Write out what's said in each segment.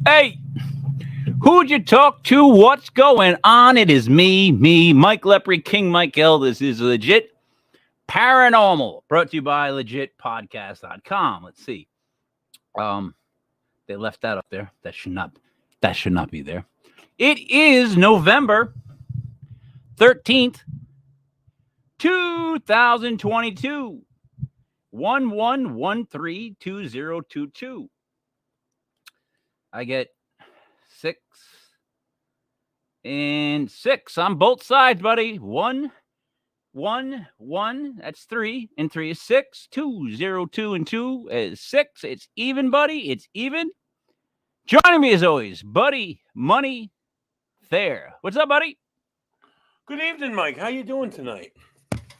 Hey, who'd you talk to? What's going on? It is me, Mike Lepre, King Mike L. This is Legit Paranormal, brought to you by legitpodcast.com. Let's see. Um, they left that up there. That should not be there. It is November 13th, 2022. 11132022. I get 6 and 6 on both sides, buddy. 1, 1, 1. That's 3, and 3 is 6. 2, 0, 2, and 2 is 6. It's even, buddy. It's even. Joining me as always, Buddy Money Fair. What's up, buddy? Good evening, Mike. How you doing tonight?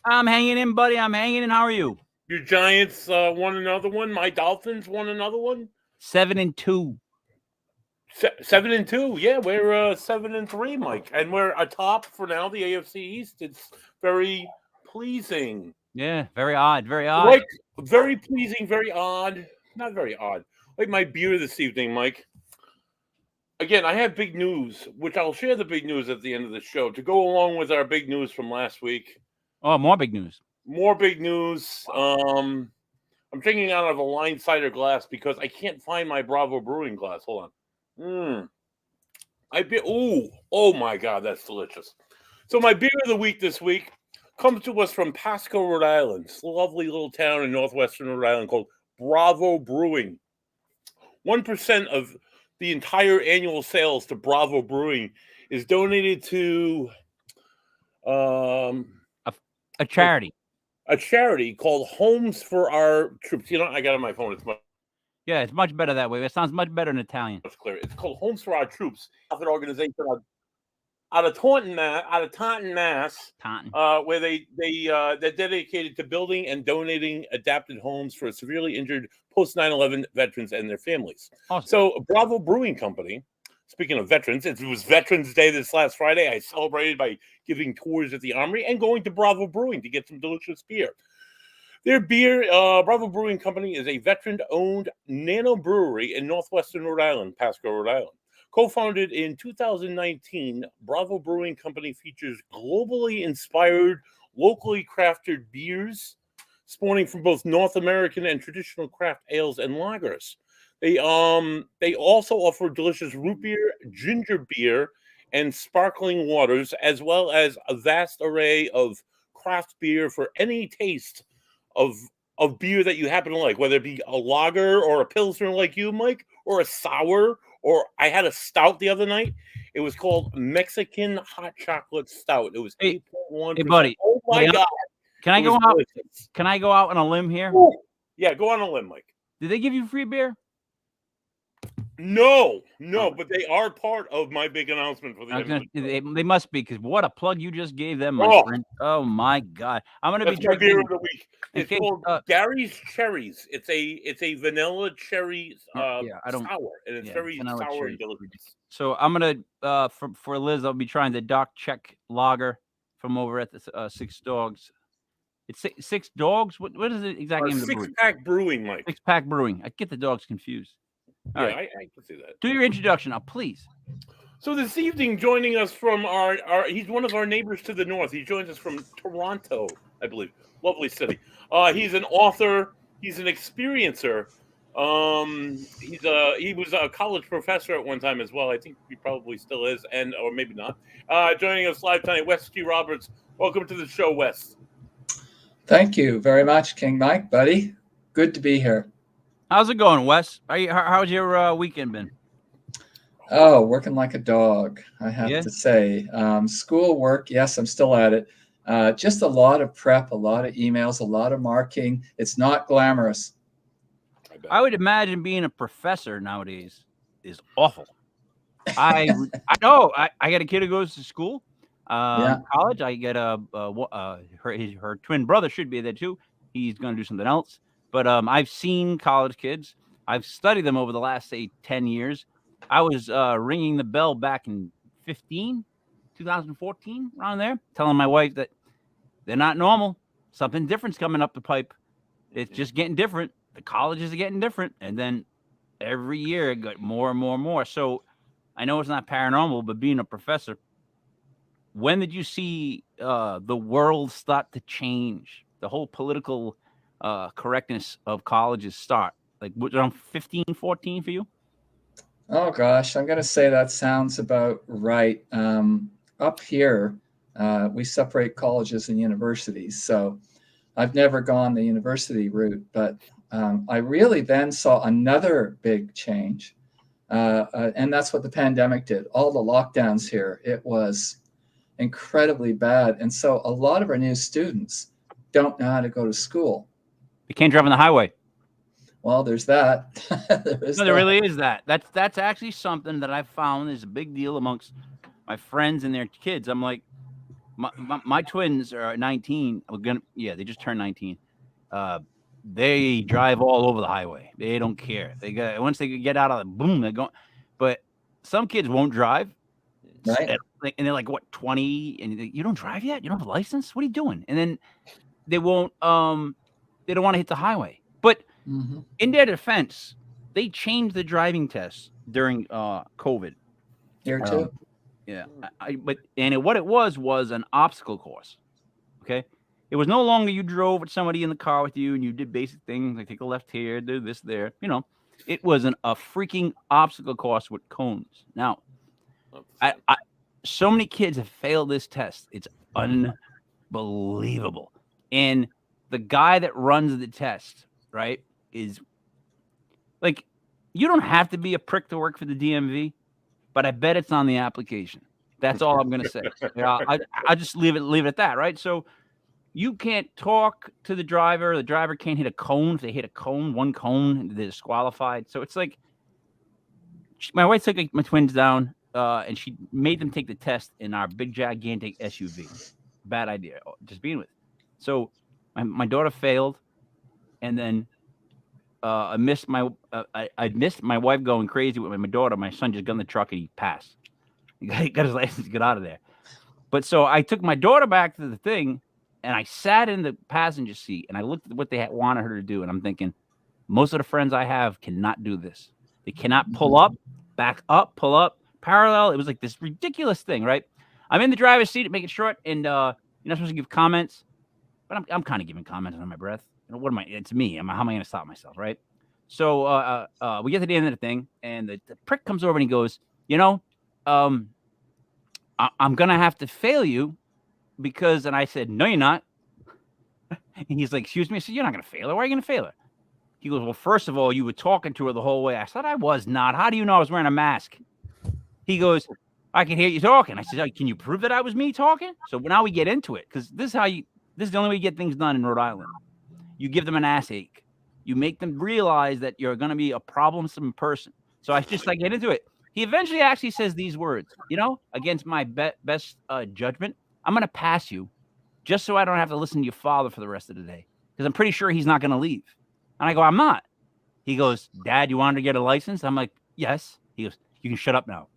I'm hanging in, buddy. I'm hanging in. How are you? Your Giants won another one. My Dolphins won another one. 7-2. 7-2. Yeah, we're 7-3, Mike, and we're atop for now the AFC East. It's very pleasing. Yeah, very odd. Very odd. Like very pleasing, very odd. Not very odd. Like my beer this evening, Mike. Again, I have big news, which I'll share the big news at the end of the show to go along with our big news from last week. Oh, more big news. More big news. I'm drinking out of a line cider glass because I can't find my Bravo Brewing glass. Hold on. Oh my God, that's delicious. So my beer of the week this week comes to us from Pasco, Rhode Island. It's a lovely little town in northwestern Rhode Island called Bravo Brewing. 1% of the entire annual sales to Bravo Brewing is donated to a charity. A charity called Homes for Our Troops. You know, I got it on my phone. It's much better that way. It sounds much better in Italian. It's clear. It's called Homes for Our Troops. An organization out of Taunton, Mass. Where they're dedicated to building and donating adapted homes for severely injured post 9/11 veterans and their families. Awesome. So Bravo Brewing Company. Speaking of veterans, it was Veterans Day this last Friday. I celebrated by giving tours at the Armory and going to Bravo Brewing to get some delicious beer. Their beer, Bravo Brewing Company, is a veteran-owned nano brewery in northwestern Rhode Island, Pasco, Rhode Island. Co-founded in 2019, Bravo Brewing Company features globally inspired, locally crafted beers, spawning from both North American and traditional craft ales and lagers. They also offer delicious root beer, ginger beer, and sparkling waters, as well as a vast array of craft beer for any taste of beer that you happen to like, whether it be a lager or a pilsner like you, Mike, or a sour, or I had a stout the other night. It was called Mexican Hot Chocolate Stout. It was 8.1%. Hey, buddy. Oh my God. Can I go out? Can I go out on a limb here? Ooh. Yeah, go on a limb, Mike. Did they give you free beer? No, but they are part of my big announcement for the they must be, because what a plug you just gave them, my friend. Oh my God. I'm gonna be drinking beer of the week. It's called Gary's Cherries. It's a vanilla cherry sour, and it's very sour and delicious. So I'm gonna for Liz, I'll be trying the Doc Check lager from over at the Six Dogs. It's Six Dogs. What is it exactly? Six Pack Brewing, Mike. Six Pack Brewing. I get the dogs confused. All right. I can see that. Do your introduction now, please. So this evening, joining us from our he's one of our neighbors to the north. He joins us from Toronto, I believe. Lovely city. He's an author. He's an experiencer. He was a college professor at one time as well. I think he probably still is, or maybe not. Joining us live tonight, Wes G Roberts. Welcome to the show, Wes. Thank you very much, King Mike, buddy. Good to be here. How's it going, Wes? How's your weekend been? Oh, working like a dog, I have to say. School work, yes, I'm still at it. Just a lot of prep, a lot of emails, a lot of marking. It's not glamorous. I would imagine being a professor nowadays is awful. I know. I got a kid who goes to school, college. I get her twin brother should be there too. He's going to do something else. But I've seen college kids. I've studied them over the last, say, 10 years. I was ringing the bell back in 2014, around there, telling my wife that they're not normal. Something different's coming up the pipe. It's just getting different. The colleges are getting different. And then every year it got more and more and more. So I know it's not paranormal, but being a professor, when did you see the world start to change? The whole political correctness of colleges start? Like around 15, 14 for you? Oh gosh, I'm going to say that sounds about right. Up here, we separate colleges and universities. So I've never gone the university route, but I really then saw another big change. And that's what the pandemic did. All the lockdowns here, it was incredibly bad. And so a lot of our new students don't know how to go to school. You can't drive on the highway. Well, there's that. There really is that. That's actually something that I found is a big deal amongst my friends and their kids. I'm like, my twins are 19. They just turned 19. They drive all over the highway. They don't care. Once they get out of the boom, they're going. But some kids won't drive. Right. And they're like, what, 20? And you don't drive yet? You don't have a license? What are you doing? And then they won't. They don't want to hit the highway. But in their defense, they changed the driving test during COVID. Here too. Yeah, what it was an obstacle course. Okay, it was no longer you drove with somebody in the car with you and you did basic things like take a left here, do this there. It was a freaking obstacle course with cones. Now, so many kids have failed this test. It's unbelievable. And the guy that runs the test, right, is like, you don't have to be a prick to work for the DMV, but I bet it's on the application. That's all I'm going to say. I just leave it at that, right? So you can't talk to the driver. The driver can't hit a cone. If they hit one cone, they're disqualified. So it's like, my wife took my twins down, and she made them take the test in our big, gigantic SUV. Bad idea, just being with it. So my daughter failed, and then I missed my wife going crazy with my daughter. My son just got in the truck and he passed. He got his license to get out of there. But so I took my daughter back to the thing, and I sat in the passenger seat, and I looked at what they wanted her to do, and I'm thinking, most of the friends I have cannot do this. They cannot pull up, back up, pull up, parallel. It was like this ridiculous thing, right? I'm in the driver's seat to make it short, and you're not supposed to give comments, but I'm kind of giving comments under my breath. What am I? It's me. How am I going to stop myself, right? So we get to the end of the thing, and the prick comes over and he goes, I'm going to have to fail you because, and I said, no, you're not. And he's like, excuse me. I said, you're not going to fail her. Why are you going to fail her? He goes, well, first of all, you were talking to her the whole way. I said, I was not. How do you know I was wearing a mask? He goes, I can hear you talking. I said, can you prove that I was me talking? So now we get into it, because this is the only way you get things done in Rhode Island. You give them an ass ache. You make them realize that you're going to be a problemsome person. So I get into it. He eventually actually says these words, against my best judgment, I'm going to pass you just so I don't have to listen to your father for the rest of the day, because I'm pretty sure he's not going to leave. And I go, I'm not. He goes, Dad, you wanted to get a license? I'm like, yes. He goes, you can shut up now.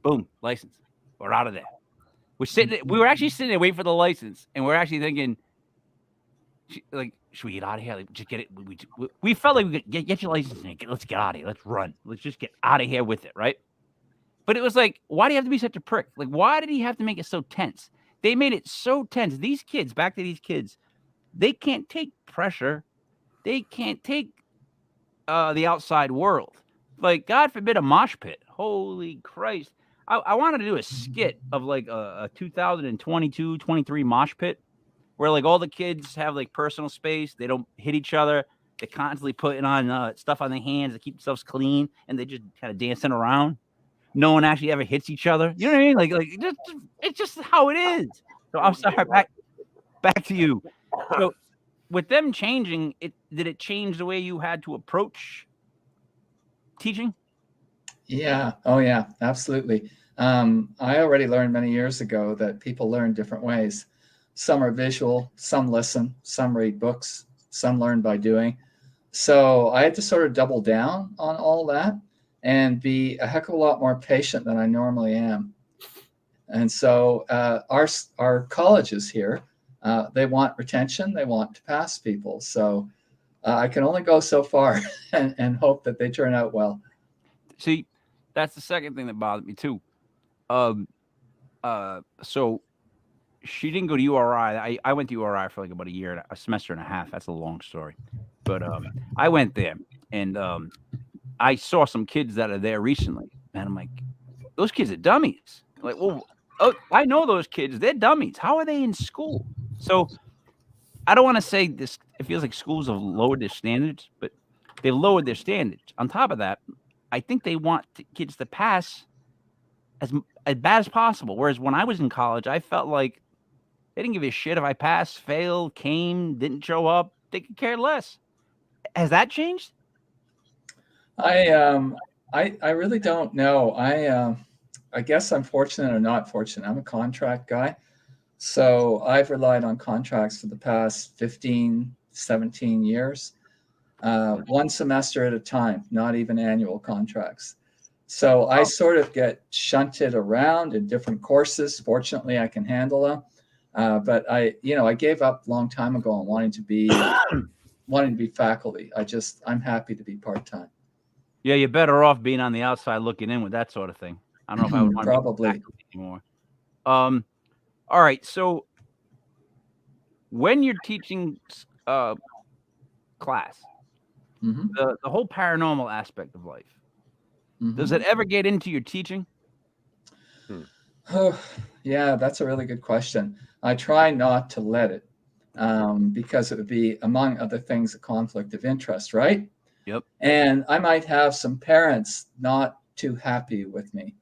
Boom, license. We're out of there. We were actually sitting there waiting for the license, and we're actually thinking, should we get out of here? Like, just get it. We felt like we could get your license and let's get out of here. Let's run. Let's just get out of here with it, right? But it was like, why do you have to be such a prick? Like, why did he have to make it so tense? They made it so tense. These kids, back to these kids, they can't take pressure. They can't take the outside world. Like, God forbid, a mosh pit. Holy Christ. I wanted to do a skit of like a 2022, 23 mosh pit, where like all the kids have like personal space. They don't hit each other. They're constantly putting on stuff on their hands to keep themselves clean, and they just kind of dancing around. No one actually ever hits each other. You know what I mean? Like it's just how it is. So I'm sorry. Back to you. So with them changing, did it change the way you had to approach teaching? Yeah. Oh, yeah. Absolutely. I already learned many years ago that people learn different ways. Some are visual, some listen, some read books, some learn by doing. So I had to sort of double down on all that and be a heck of a lot more patient than I normally am. And so our colleges here, they want retention, they want to pass people. So I can only go so far and hope that they turn out well. See, that's the second thing that bothered me too. So she didn't go to URI. I went to URI for like about a semester and a half. That's a long story, but I went there and I saw some kids that are there recently, and I'm like, those kids are dummies. Like, well, I know those kids. They're dummies. How are they in school? So I don't want to say this. It feels like schools have lowered their standards, but they've lowered their standards. On top of that, I think they want kids to pass as bad as possible. Whereas when I was in college, I felt like they didn't give a shit if I passed, failed, came, didn't show up. They could care less. Has that changed? I really don't know. I guess I'm fortunate or not fortunate. I'm a contract guy. So I've relied on contracts for the past 15, 17 years, one semester at a time, not even annual contracts. So I sort of get shunted around in different courses. Fortunately, I can handle them. But I gave up a long time ago on wanting to be faculty. I'm happy to be part-time. Yeah, you're better off being on the outside looking in with that sort of thing. I don't know if I would want probably to be faculty anymore. All right, so when you're teaching class, the whole paranormal aspect of life, does it ever get into your teaching? Oh, yeah, that's a really good question. I try not to let it because it would be, among other things, a conflict of interest, right? Yep. And I might have some parents not too happy with me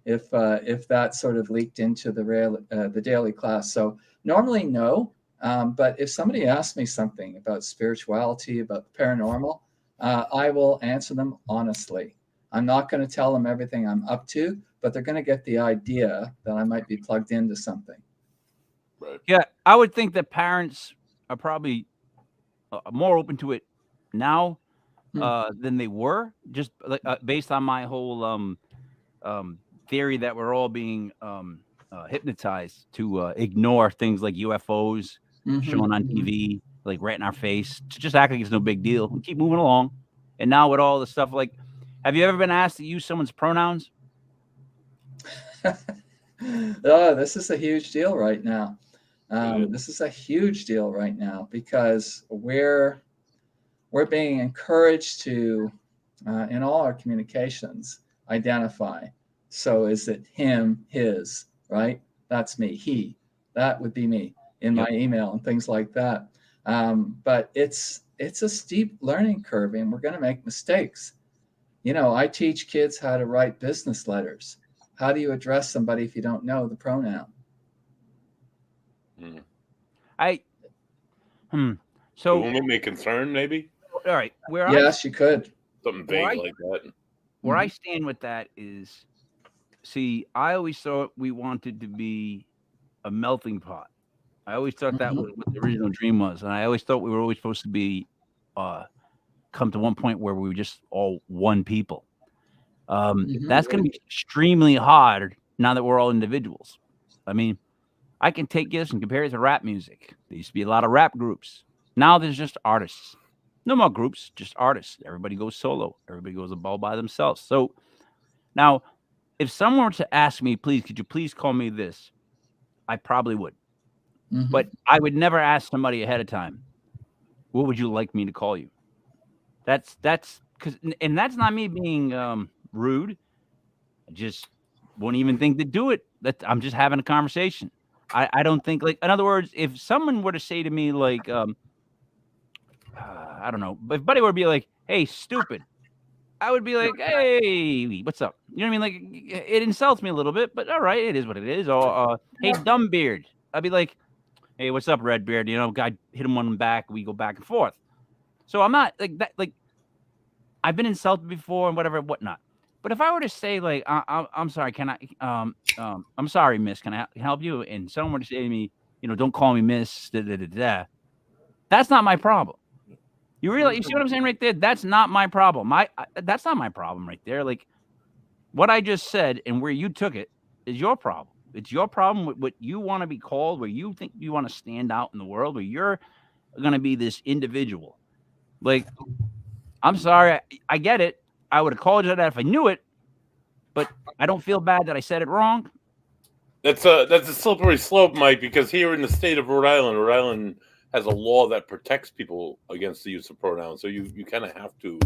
if that sort of leaked into the daily class. So normally no, but if somebody asks me something about spirituality, about the paranormal, I will answer them honestly. I'm not going to tell them everything I'm up to, but they're going to get the idea that I might be plugged into something. Right. Yeah, I would think that parents are probably more open to it now than they were, just based on my whole theory that we're all being hypnotized to ignore things like UFOs shown on TV, like right in our face, to just act like it's no big deal and keep moving along. And now with all the stuff, like, have you ever been asked to use someone's pronouns? Oh, this is a huge deal right now. This is a huge deal right now because we're being encouraged to, in all our communications, identify. So is it him, his, right? That's me. He, that would be me in my email and things like that. But it's a steep learning curve, and we're going to make mistakes. I teach kids how to write business letters. How do you address somebody if you don't know the pronoun? So won't it make concern, maybe? All right. Yes, you could. Something vague like that. Where I stand with that is, see, I always thought we wanted to be a melting pot. I always thought that was what the original dream was. And I always thought we were always supposed to be come to one point where we were just all one people. That's going to be extremely hard now that we're all individuals. I mean, I can take this and compare it to rap music. There used to be a lot of rap groups. Now there's just artists. No more groups, just artists. Everybody goes solo. Everybody goes all by themselves. So now, if someone were to ask me, please, could you please call me this? I probably would. But I would never ask somebody ahead of time, what would you like me to call you? That's because, and that's not me being rude. I just won't even think to do it. I'm just having a conversation. I don't think, like, in other words, if someone were to say to me, like, I don't know, if Buddy were to be like, hey, stupid, I would be like, hey, what's up? You know what I mean? Like, it insults me a little bit, but all right, it is what it is. Or, hey, dumb beard. I'd be like, hey, what's up, red beard? Guy hit him on the back. We go back and forth. So I'm not like that. Like, I've been insulted before and whatnot. But if I were to say, like, I'm sorry, can I? I'm sorry, miss. Can I help you? And someone were to say to me, don't call me miss. That's not my problem. You see what I'm saying right there? That's not my problem. That's not my problem right there. Like, what I just said and where you took it is your problem. It's your problem with what you want to be called, where you think you want to stand out in the world, where you're going to be this individual. Like, I'm sorry, I get it. I would have called you that if I knew it, but I don't feel bad that I said it wrong. That's a slippery slope, Mike, because here in the state of Rhode Island has a law that protects people against the use of pronouns. So you kind of have to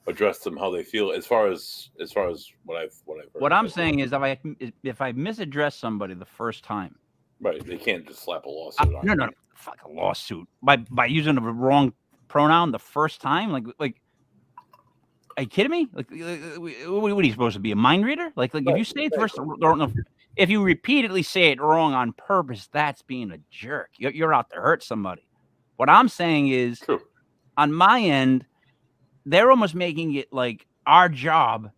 address them how they feel as far as what I've heard. What I'm saying is if I misaddress somebody the first time, right, they can't just slap a lawsuit on. No, fuck a lawsuit by using the wrong pronoun the first time. Like, are you kidding me? Like, what are you supposed to be, a mind reader? Like if you say it first, if you repeatedly say it wrong on purpose, that's being a jerk. You're out to hurt somebody. What I'm saying is, True. On my end, they're almost making it like our job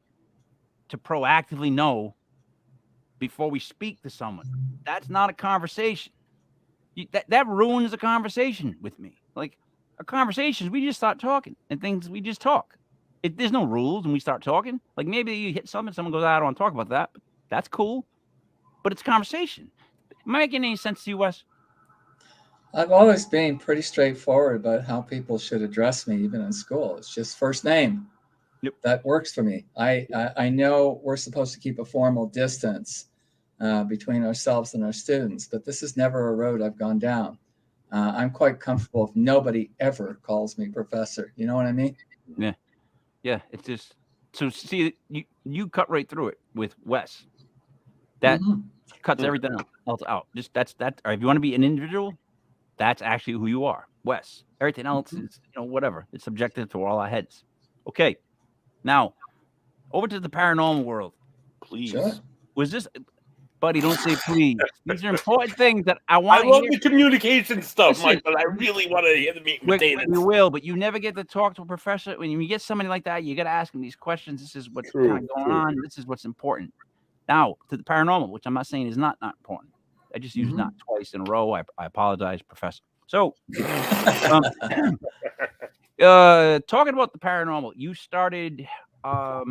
to proactively know before we speak to someone. That's not a conversation. That ruins a conversation with me. Like, a conversation, we just start talking, and things we just talk. There's no rules, and we start talking. Like, maybe you hit something, someone goes, I don't want to talk about that. But that's cool. But it's a conversation. Am I making any sense to you, Wes? I've always been pretty straightforward about how people should address me, even in school. It's just first name. Yep. That works for me. I know we're supposed to keep a formal distance between ourselves and our students, but this is never a road I've gone down. I'm quite comfortable if nobody ever calls me professor. You know what I mean? Yeah. It's just, so see, you cut right through it with Wes. That cuts everything else out. Just that's that. Or if you want to be an individual, that's actually who you are, Wes. Everything else is, whatever. It's subjective to all our heads. Okay. Now, over to the paranormal world. Please. Sure. Was this, buddy? Don't say please. These are important things that I want. I love the communication stuff, Mike, but I really want to hear the meat and potatoes. We will, but you never get to talk to a professor. When you get somebody like that, you got to ask them these questions. This is what's kind of going on. This is what's important. Now, to the paranormal, which I'm not saying is not important. I just used not twice in a row. I apologize, Professor. So, talking about the paranormal, you started. Let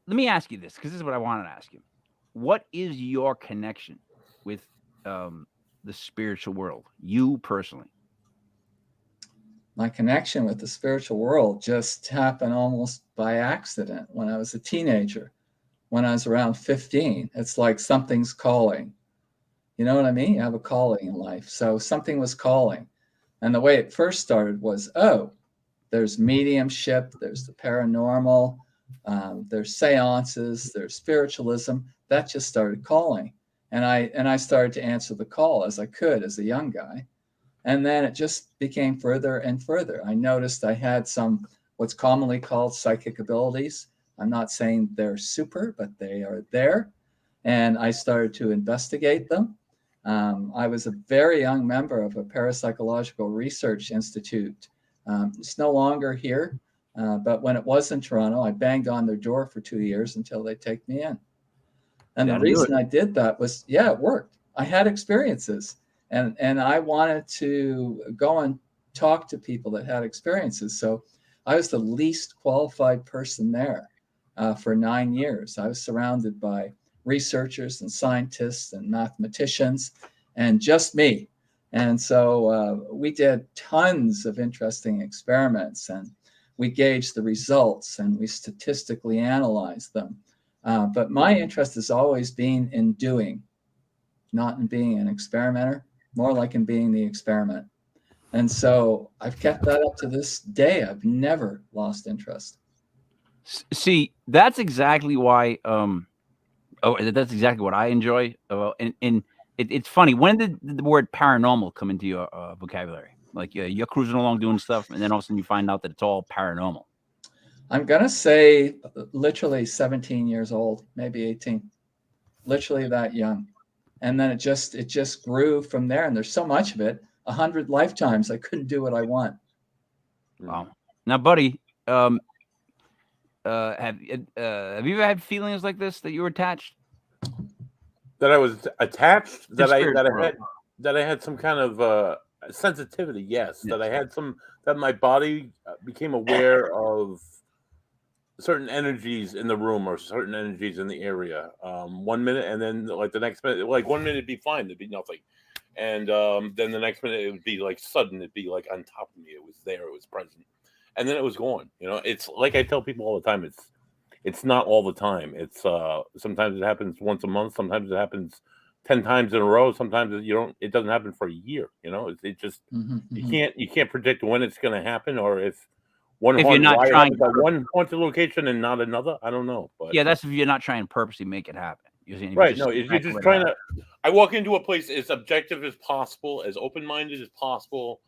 me ask you this, because this is what I wanted to ask you. What is your connection with the spiritual world, you personally? My connection with the spiritual world just happened almost by accident when I was a teenager. When I was around 15, it's like something's calling. You know what I mean? You have a calling in life. So something was calling. And the way it first started was, there's mediumship, there's the paranormal, there's seances, there's spiritualism. That just started calling. And I started to answer the call as I could as a young guy. And then it just became further and further. I noticed I had some what's commonly called psychic abilities. I'm not saying they're super, but they are there. And I started to investigate them. I was a very young member of a parapsychological research institute. It's no longer here, but when it was in Toronto, I banged on their door for 2 years until they take me in. And the reason I did that was, it worked. I had experiences, and I wanted to go and talk to people that had experiences. So I was the least qualified person there for 9 years. I was surrounded by researchers and scientists and mathematicians and just me. And so we did tons of interesting experiments, and we gauged the results and we statistically analyzed them. But my interest has always been in doing, not in being an experimenter, more like in being the experiment. And so I've kept that up to this day. I've never lost interest. See, that's exactly why. That's exactly what I enjoy. And it's funny. When did the word paranormal come into your vocabulary? Like you're cruising along doing stuff, and then all of a sudden you find out that it's all paranormal. I'm gonna say literally 17 years old, maybe 18, literally that young. And then it just grew from there. And there's so much of it. 100 lifetimes I couldn't do what I want. Wow. Now, buddy, have you ever had feelings like this, that you were attached? That I was attached? That I had some kind of sensitivity? Yes. That I had that my body became aware of certain energies in the room or certain energies in the area. 1 minute, and then like the next minute, like 1 minute it'd be fine, there'd be nothing, and then the next minute it would be like sudden, it'd be like on top of me, it was there, it was present, and then it was gone. It's like I tell people all the time, It's not all the time. It's sometimes it happens once a month. Sometimes it happens 10 times in a row. Sometimes it doesn't happen for a year. It just you can't predict when it's going to happen, or if you're not trying at one haunted location and not another. I don't know. But yeah, that's if you're not trying to purposely make it happen. Right. No, you're just trying to. I walk into a place as objective as possible, as open-minded as possible,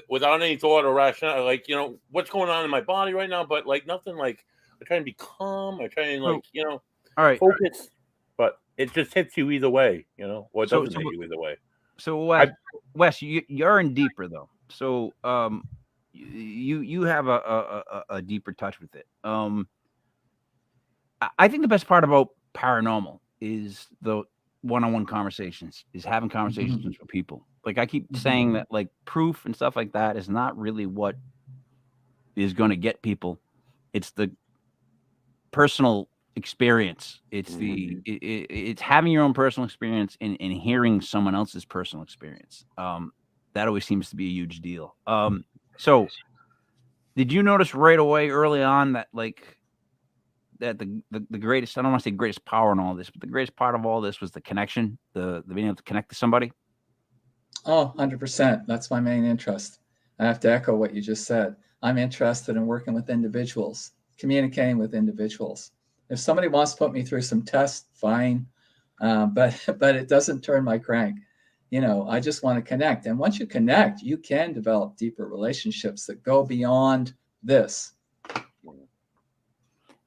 without any thought or rationale. Like, what's going on in my body right now, but like nothing. Like, I try and be calm. I try and all right, focus. But it just hits you either way, or it doesn't hit you either way. So Wes, you're in deeper though. So you have a deeper touch with it. I think the best part about paranormal is the one-on-one conversations, is having conversations with people. Like I keep saying that like proof and stuff like that is not really what is going to get people. It's the personal experience. It's it's having your own personal experience and hearing someone else's personal experience. That always seems to be a huge deal. So did you notice right away early on that like that the greatest, I don't want to say greatest power in all this, but the greatest part of all this was the connection, the being able to connect to somebody? Oh, 100%. That's my main interest. I have to echo what you just said. I'm interested in working with individuals, communicating with individuals. If somebody wants to put me through some tests, fine. But it doesn't turn my crank. I just want to connect. And once you connect, you can develop deeper relationships that go beyond this.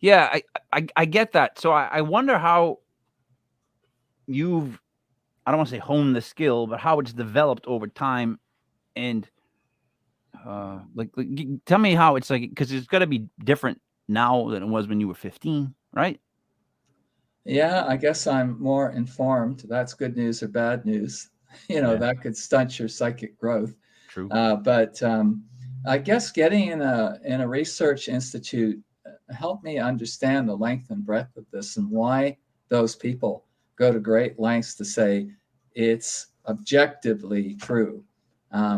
Yeah, I get that. So I wonder how you've, I don't want to say honed the skill, but how it's developed over time. And like tell me how it's like, because it's got to be different now than it was when you were 15, right? Yeah, I guess I'm more informed. That's good news or bad news. That could stunt your psychic growth. True. But I guess getting in a research institute helped me understand the length and breadth of this and why those people go to great lengths to say it's objectively true,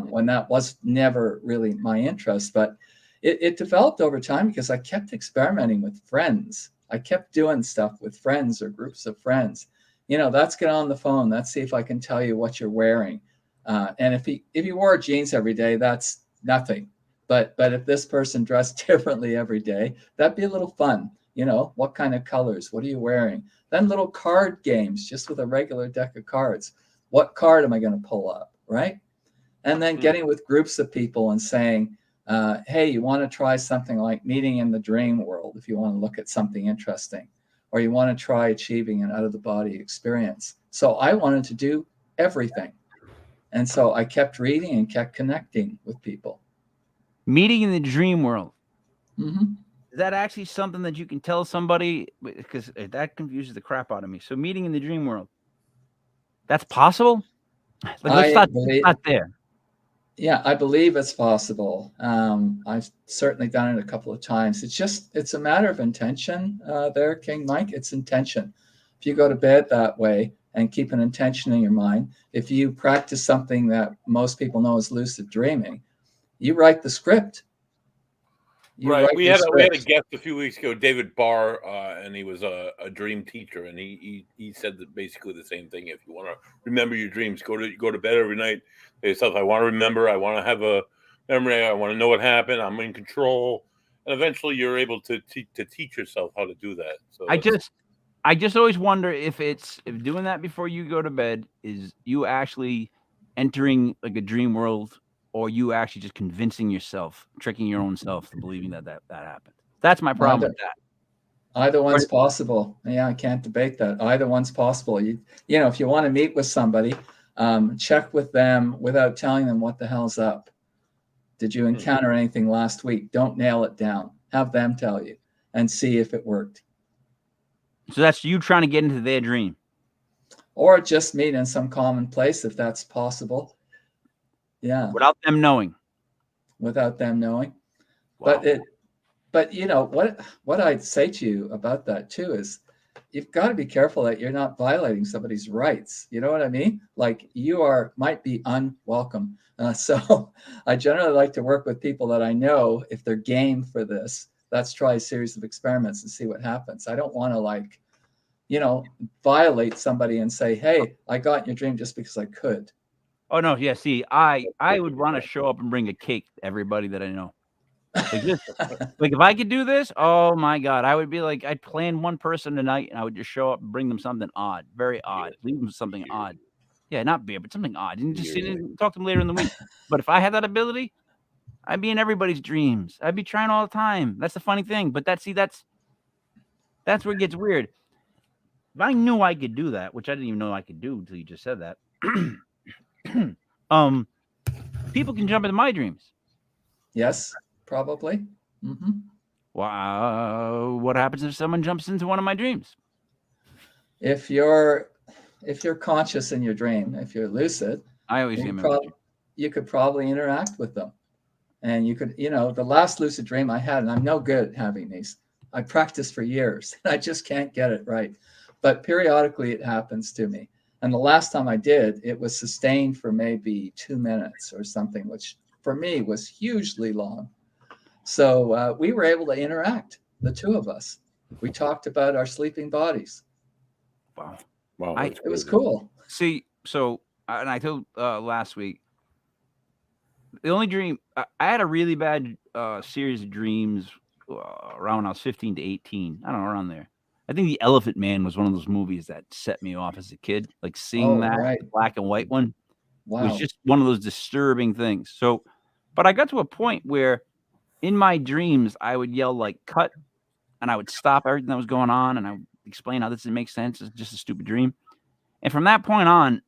when that was never really my interest. But it developed over time because I kept experimenting with friends. I kept doing stuff with friends or groups of friends. Let's get on the phone. Let's see if I can tell you what you're wearing. And if you wore jeans every day, that's nothing. But if this person dressed differently every day, that'd be a little fun. What kind of colors? What are you wearing? Then little card games, just with a regular deck of cards. What card am I going to pull up, right? And then getting with groups of people and saying, hey, you want to try something like meeting in the dream world if you want to look at something interesting, or you want to try achieving an out-of-the-body experience. So I wanted to do everything. And so I kept reading and kept connecting with people. Meeting in the dream world. Mm-hmm. Is that actually something that you can tell somebody? Because that confuses the crap out of me. So meeting in the dream world, that's possible? Like, let's start there. Yeah, I believe it's possible. I've certainly done it a couple of times. It's a matter of intention there, King Mike. It's intention. If you go to bed that way and keep an intention in your mind, if you practice something that most people know as lucid dreaming, you write the script. Right. We had a guest a few weeks ago, David Barr, and he was a dream teacher, and he said that basically the same thing. If you want to remember your dreams, go to bed every night. Say yourself, I want to remember. I want to have a memory. I want to know what happened. I'm in control, and eventually you're able to teach yourself how to do that. So I just always wonder if doing that before you go to bed is you actually entering like a dream world, or you actually just convincing yourself, tricking your own self to believing that happened. That's my problem with that. Either one's possible. Yeah, I can't debate that. Either one's possible. If you want to meet with somebody, check with them without telling them what the hell's up. Did you encounter anything last week? Don't nail it down. Have them tell you and see if it worked. So that's you trying to get into their dream. Or just meet in some common place if that's possible. Yeah. Without them knowing. Wow. But what I'd say to you about that too is you've got to be careful that you're not violating somebody's rights. You know what I mean? Like might be unwelcome. So I generally like to work with people that I know, if they're game for this, let's try a series of experiments and see what happens. I don't want to, like, violate somebody and say, hey, I got in your dream just because I could. Oh no, yeah. See, I would want to show up and bring a cake to everybody that I know. Like this, like if I could do this, oh my God, I would be like, I'd plan one person tonight and I would just show up and bring them something odd, very odd, leave them something odd. Yeah, not beer, but something odd, and just sit and talk to them later in the week. But if I had that ability, I'd be in everybody's dreams. I'd be trying all the time. That's the funny thing. But that's where it gets weird. If I knew I could do that, which I didn't even know I could do until you just said that. People can jump into my dreams. Yes, probably. Mm-hmm. Wow. What happens if someone jumps into one of my dreams? If you're conscious in your dream, if you're lucid, I always you could probably interact with them. And you could, the last lucid dream I had, and I'm no good at having these. I practiced for years and I just can't get it right. But periodically it happens to me. And the last time I did, it was sustained for maybe 2 minutes or something, which for me was hugely long. So we were able to interact, the two of us. We talked about our sleeping bodies. Wow. It was cool. See, so, and I told last week, the only dream, I had a really bad series of dreams around when I was 15 to 18. I don't know, around there. I think The Elephant Man was one of those movies that set me off as a kid. Like seeing that black and white one was just one of those disturbing things. So, but I got to a point where in my dreams, I would yell like cut, and I would stop everything that was going on, and I would explain how this didn't make sense. It's just a stupid dream. And from that point on,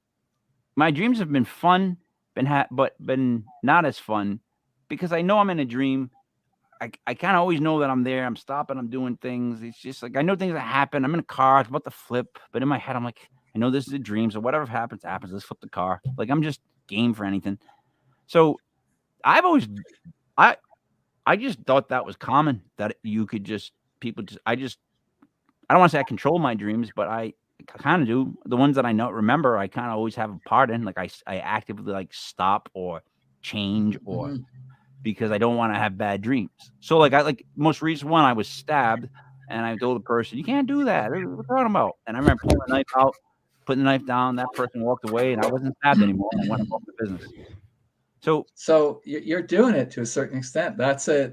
my dreams have been fun, but been not as fun because I know I'm in a dream. I kind of always know that I'm there. I'm stopping. I'm doing things. It's just like I know things that happen. I'm in a car. It's about to flip. But in my head, I'm like, I know this is a dream. So whatever happens, happens. Let's flip the car. Like I'm just game for anything. So I've always, I just thought that was common that you could just, people just, I don't want to say I control my dreams, but I kind of do. The ones that I remember, I kind of always have a part in. Like I actively like stop or change or because I don't want to have bad dreams. So like most recent one, I was stabbed and I told the person, you can't do that. What are you talking about? And I remember pulling the knife out, putting the knife down. That person walked away and I wasn't stabbed anymore. And I went about the business. So you're doing it to a certain extent. That's a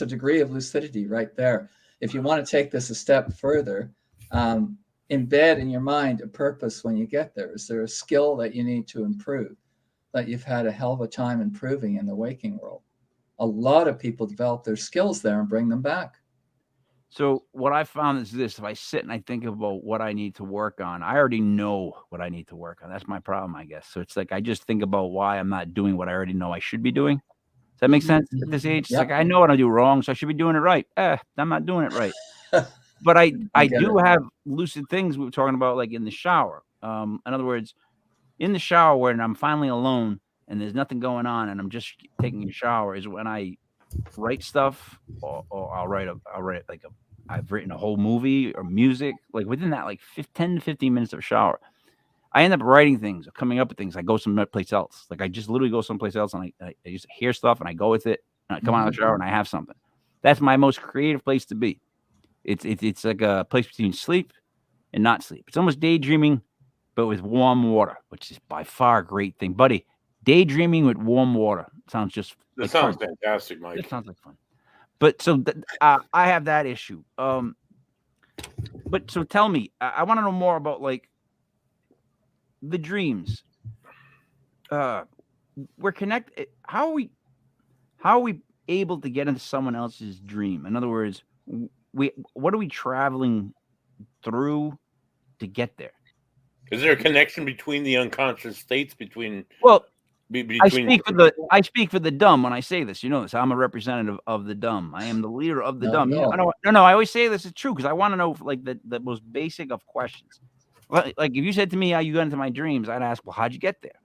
degree of lucidity right there. If you want to take this a step further, embed in your mind a purpose when you get there. Is there a skill that you need to improve that you've had a hell of a time improving in the waking world? A lot of people develop their skills there and bring them back. So what I found is this: if I sit and I think about what I need to work on, I already know what I need to work on. That's my problem, I guess. So it's like I just think about why I'm not doing what I already know I should be doing. Does that make sense at this age? It's like I know what I do wrong, so I should be doing it right. I'm not doing it right. But I do have lucid things we were talking about, like in the shower. In other words, in the shower when I'm finally alone and there's nothing going on and I'm just taking a shower is when I write stuff or I'll write like I've written a whole movie or music, like within that like 10 to 15 minutes of a shower. I end up writing things or coming up with things. I go someplace else. Like I just literally go someplace else and I just hear stuff and I go with it and I come out of the shower and I have something. That's my most creative place to be. It's like a place between sleep and not sleep. It's almost daydreaming, but with warm water, which is by far a great thing. Buddy, daydreaming with warm water sounds just that sounds fantastic, Mike. It sounds like fun. But so I have that issue. But so tell me, I want to know more about like the dreams. We're connected. How are we able to get into someone else's dream? In other words, what are we traveling through to get there? Is there a connection between the unconscious states? I speak for the dumb when I say this. You know this. I'm a representative of the dumb. I am the leader of the dumb. No. I always say this is true because I want to know like the most basic of questions. Like if you said to me how you got into my dreams, I'd ask, well, how'd you get there?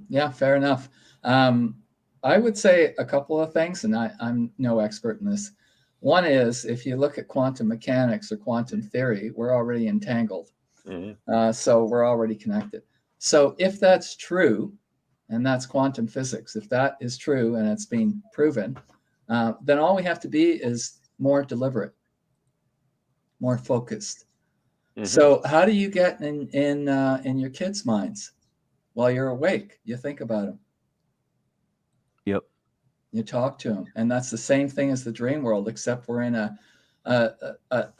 Yeah, fair enough. I would say a couple of things, and I'm no expert in this. One is if you look at quantum mechanics or quantum theory, we're already entangled. So we're already connected. So if that's true, and that's quantum physics, if that is true and it's been proven, then all we have to be is more deliberate, more focused. Mm-hmm. So how do you get in your kids' minds while you're awake? You think about them. Yep. You talk to them, and that's the same thing as the dream world, except we're in a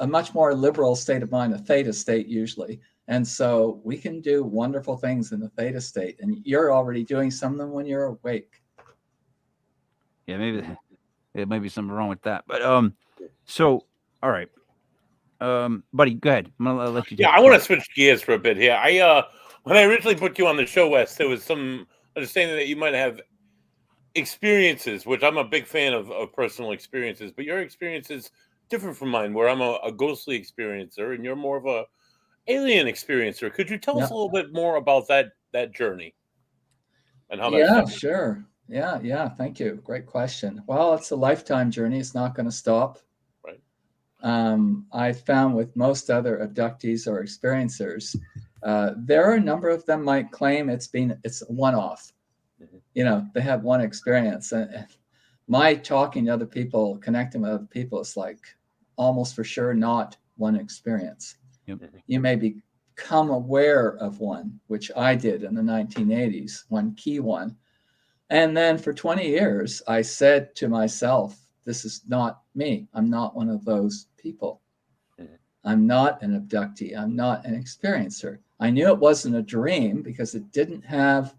much more liberal state of mind, a theta state usually. And so we can do wonderful things in the theta state, and you're already doing some of them when you're awake. Yeah, maybe there might be something wrong with that. But so all right. Buddy, go ahead. I'm gonna let you take I want to switch gears for a bit here. When I originally put you on the show, Wes, there was some understanding that you might have experiences, which I'm a big fan of personal experiences, but your experience is different from mine, where I'm a ghostly experiencer and you're more of a alien experiencer. Could you tell us a little bit more about that journey and how that started? Sure. Yeah. Thank you. Great question. Well, it's a lifetime journey. It's not going to stop. Right. I found with most other abductees or experiencers, there are a number of them might claim it's a one-off. Mm-hmm. They have one experience. And my talking to other people, connecting with other people, is like almost for sure not one experience. Yep. You may become aware of one, which I did in the 1980s, one key one. And then for 20 years, I said to myself, this is not me. I'm not one of those people. Mm-hmm. I'm not an abductee. I'm not an experiencer. I knew it wasn't a dream because it didn't have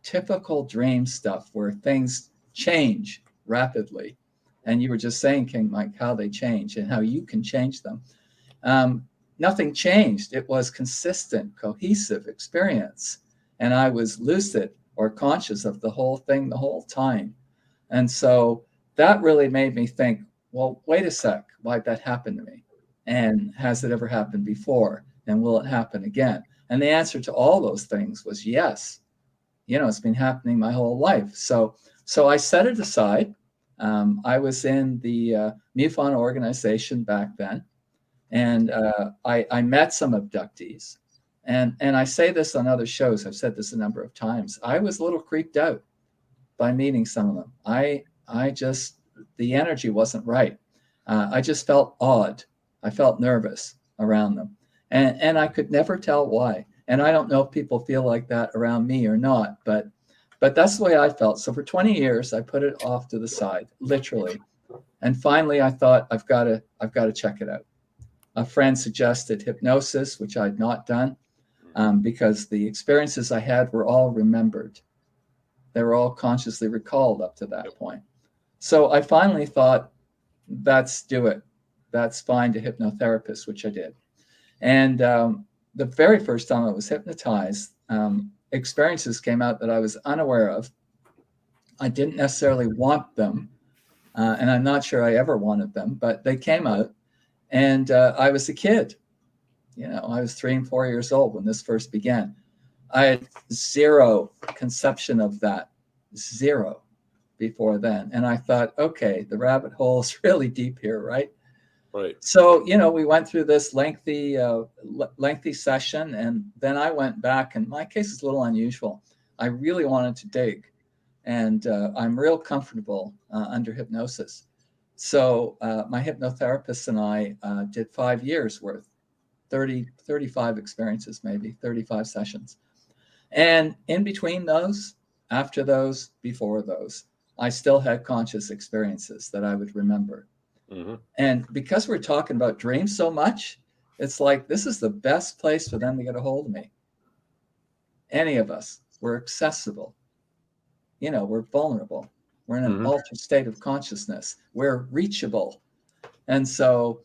typical dream stuff where things change rapidly. And you were just saying, King Mike, how they change and how you can change them. Nothing changed. It was consistent, cohesive experience. And I was lucid or conscious of the whole thing the whole time. And so that really made me think, well, wait a sec, why'd that happen to me? And has it ever happened before? And will it happen again? And the answer to all those things was yes. It's been happening my whole life. So I set it aside. I was in the MUFON organization back then. And I met some abductees. And I say this on other shows. I've said this a number of times. I was a little creeped out by meeting some of them. The energy wasn't right. I just felt odd. I felt nervous around them. And I could never tell why. And I don't know if people feel like that around me or not, but that's the way I felt. So for 20 years, I put it off to the side, literally. And finally, I thought, I've got to check it out. A friend suggested hypnosis, which I'd not done because the experiences I had were all remembered. They were all consciously recalled up to that point. So I finally thought, let's do it. That's fine to hypnotherapist, which I did. And the very first time I was hypnotized, experiences came out that I was unaware of. I didn't necessarily want them, and I'm not sure I ever wanted them, but they came out. And I was a kid. I was 3 and 4 years old when this first began. I had zero conception of that, zero before then. And I thought, okay, the rabbit hole is really deep here, right? Right. So, we went through this lengthy session, and then I went back, and my case is a little unusual. I really wanted to dig, and I'm real comfortable under hypnosis. So my hypnotherapist and I did 5 years worth, 35 experiences, maybe 35 sessions. And in between those, after those, before those, I still had conscious experiences that I would remember. Mm-hmm. And because we're talking about dreams so much, it's like, this is the best place for them to get a hold of me. Any of us, we're accessible. We're vulnerable. We're in an altered state of consciousness. We're reachable. And so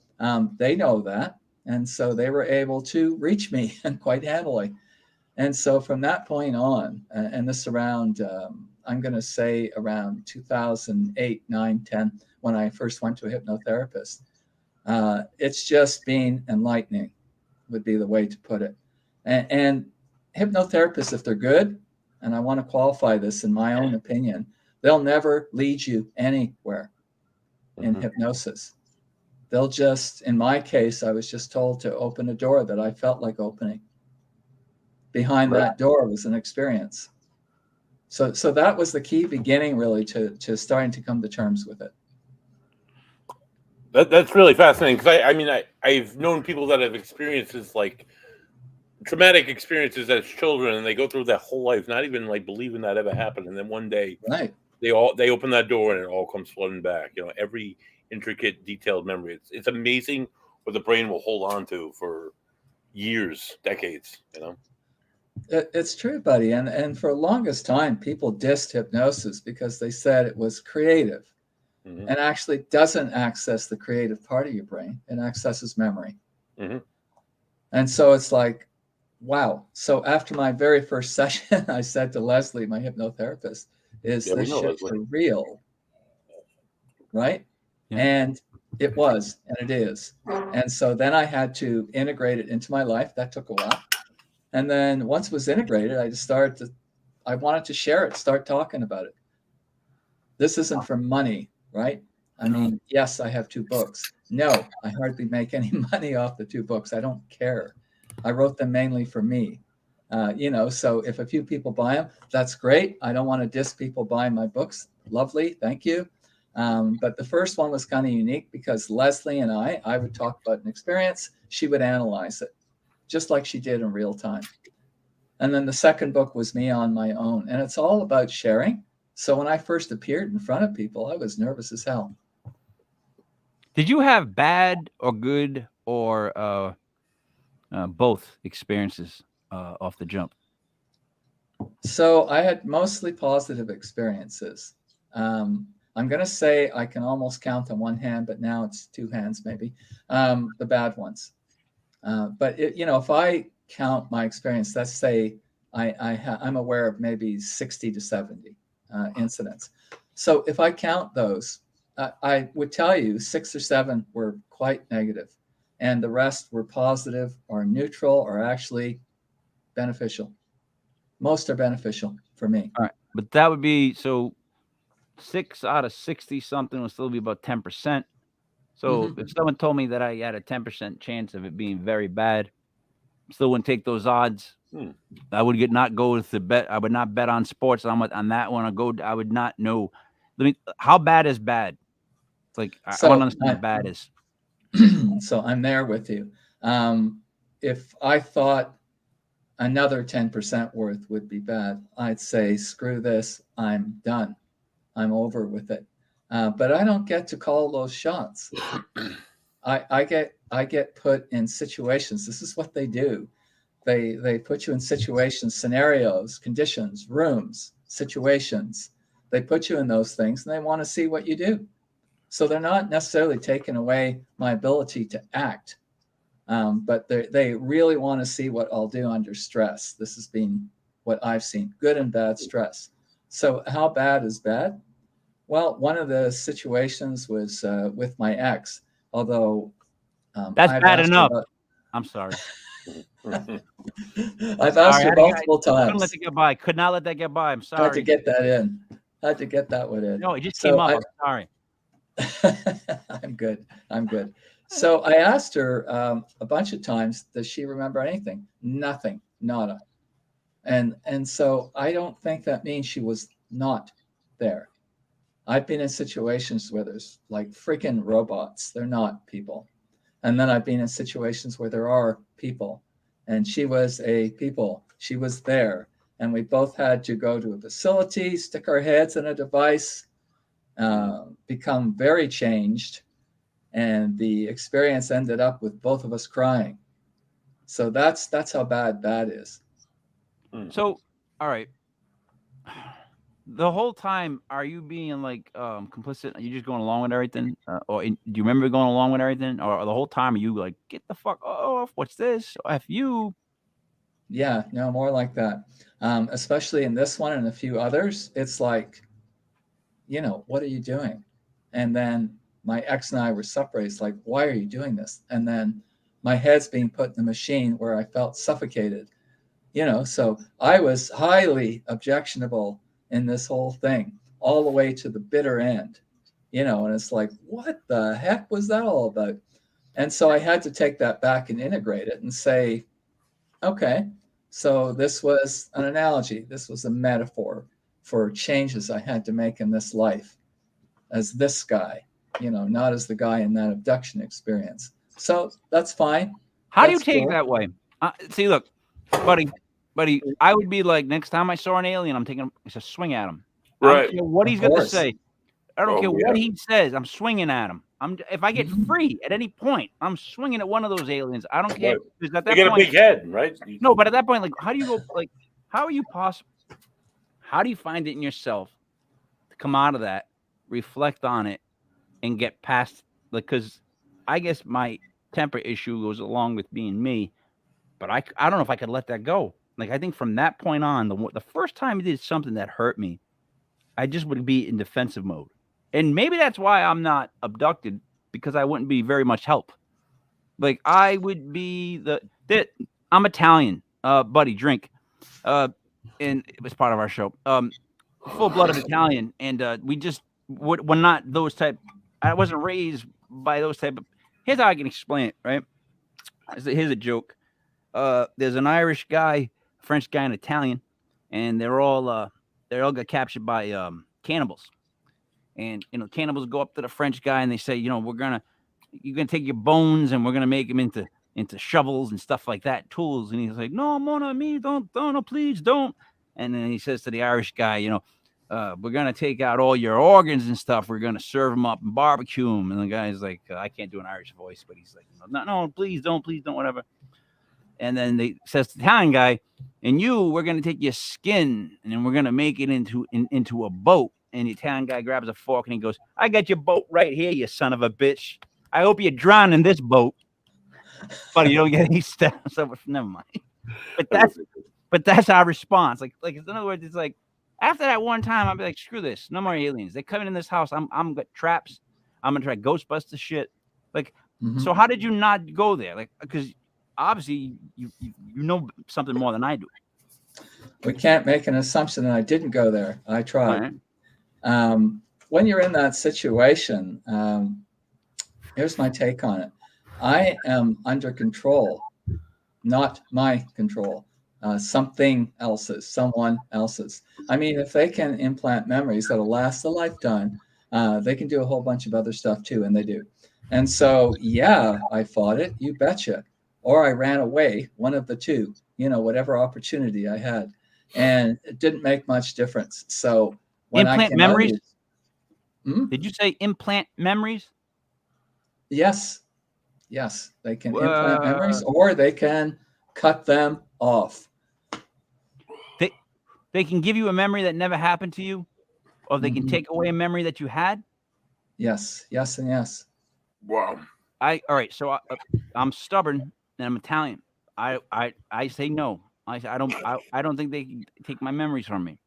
they know that. And so they were able to reach me quite handily. And so from that point on, and this around, I'm going to say around 2008, 9, 10, when I first went to a hypnotherapist, it's just been enlightening, would be the way to put it. And hypnotherapists, if they're good, and I want to qualify this in my own opinion, they'll never lead you anywhere in hypnosis. They'll just, in my case, I was just told to open a door that I felt like opening. Behind that door was an experience. So that was the key beginning, really, to starting to come to terms with it. That's really fascinating because I mean I've known people that have experiences like traumatic experiences as children, and they go through that whole life not even like believing that ever happened, and then one day they open that door and it all comes flooding back. Every intricate, detailed memory. It's amazing what the brain will hold on to for years, decades. It's true, buddy. And for the longest time, people dissed hypnosis because they said it was creative. Mm-hmm. And actually doesn't access the creative part of your brain. It accesses memory. Mm-hmm. And so it's like, wow. So after my very first session, I said to Leslie, my hypnotherapist, this shit for real? Right? Yeah. And it was, and it is. And so then I had to integrate it into my life. That took a while. And then once it was integrated, I wanted to share it, start talking about it. This isn't for money, right? I mean, yes, I have 2 books. No, I hardly make any money off the 2 books. I don't care. I wrote them mainly for me. So if a few people buy them, that's great. I don't want to diss people buying my books. Lovely. Thank you. But the first one was kind of unique because Leslie and I would talk about an experience. She would analyze it just like she did in real time. And then the second book was me on my own. And it's all about sharing. So when I first appeared in front of people, I was nervous as hell. Did you have bad or good or both experiences off the jump? So I had mostly positive experiences. I'm going to say I can almost count on one hand, but now it's 2 hands maybe, the bad ones. But if I count my experience, let's say I'm aware of maybe 60 to 70 incidents. So if I count those, I would tell you 6 or 7 were quite negative, and the rest were positive or neutral or actually beneficial. Most are beneficial for me. All right, but that would be 6 out of 60 something would still be about 10%. So if someone told me that I had a 10% chance of it being very bad, still wouldn't take those odds. I would not go with the bet. I would not bet on sports on that one. I would not know. How bad is bad? It's like I want to understand what bad is. So I'm there with you. If I thought another 10% worth would be bad, I'd say, screw this. I'm done. I'm over with it. But I don't get to call those shots. I get put in situations. This is what they do. They put you in situations, scenarios, conditions, rooms, situations. They put you in those things and they want to see what you do. So they're not necessarily taking away my ability to act, but they really want to see what I'll do under stress. This has been what I've seen, good and bad stress. So how bad is bad? Well, one of the situations was with my ex, although that's bad enough. I'm sorry. I've asked her multiple times. Couldn't let it get by. Could not let that get by. I'm sorry. Had to get that in. Had to get that one in. No, it just came up. I'm sorry. I'm good. So I asked her a bunch of times, does she remember anything? Nothing. Nada. And so I don't think that means she was not there. I've been in situations where there's like freaking robots. They're not people. And then I've been in situations where there are people. And she was a people. She was there. And we both had to go to a facility, stick our heads in a device, become very changed. And the experience ended up with both of us crying. So that's how bad that is. So, all right. The whole time, are you being like complicit? Are you just going along with everything? Or do you remember going along with everything? Or the whole time, are you like, get the fuck off? What's this? F you. Yeah, no, more like that. Especially in this one and a few others, it's like, what are you doing? And then my ex and I were separated. It's like, why are you doing this? And then my head's being put in the machine where I felt suffocated. So I was highly objectionable in this whole thing, all the way to the bitter end, and it's like, what the heck was that all about? And so I had to take that back and integrate it and say, okay, so this was an analogy. This was a metaphor for changes I had to make in this life as this guy. not as the guy in that abduction experience. So that's fine. How do you take that way? See, look, buddy, I would be like, next time I saw an alien, I'm taking a swing at him. I don't care what he's going to say. I don't care what he says. I'm swinging at him. If I get free at any point, I'm swinging at one of those aliens. I don't care. Because at that point, a big head, right? No, but at that point, like, how do you go? Like, how are you possible? How do you find it in yourself to come out of that, reflect on it, and get past? Like, because I guess my temper issue goes along with being me, but I don't know if I could let that go. Like, I think from that point on, the first time he did something that hurt me, I just would be in defensive mode. And maybe that's why I'm not abducted, because I wouldn't be very much help. Like, I would be I'm Italian, buddy, drink. And it was part of our show. Full-blooded Italian. And we're not those type. I wasn't raised by those type of. Here's how I can explain it, right? Here's a joke. There's an Irish guy, a French guy, and an Italian, and they all got captured by cannibals. And cannibals go up to the French guy and they say, you're gonna take your bones and we're gonna make them into shovels and stuff like that, tools. And he's like, no, mon ami, don't, no, please don't. And then he says to the Irish guy, we're gonna take out all your organs and stuff. We're gonna serve them up and barbecue them. And the guy's like, I can't do an Irish voice, but he's like, no, please don't, whatever. And then they says to the Italian guy, and we're gonna take your skin and then we're gonna make it into a boat. And the Italian guy grabs a fork and he goes, I got your boat right here, you son of a bitch. I hope you drown in this boat. But you don't get any steps. So never mind. But that's our response. Like in other words, it's like after that one time, I'll be like, screw this. No more aliens. They're coming in this house. I'm got traps. I'm gonna try Ghostbuster shit. Like, So how did you not go there? Like, because obviously you know something more than I do. We can't make an assumption that I didn't go there. I tried. Right. When you're in that situation, here's my take on it. I am under control, not my control. Something else's, someone else's. I mean, if they can implant memories that'll last a lifetime, they can do a whole bunch of other stuff too, and they do. And so, yeah, I fought it, you betcha. Or I ran away, one of the two, whatever opportunity I had. And it didn't make much difference. So when implant memories? Did you say implant memories? Yes. Yes, they can implant memories, or they can cut them off. They can give you a memory that never happened to you, or they can take away a memory that you had. Yes, yes, and yes. Wow. All right. So I'm stubborn and I'm Italian. I say no. I don't think they can take my memories from me.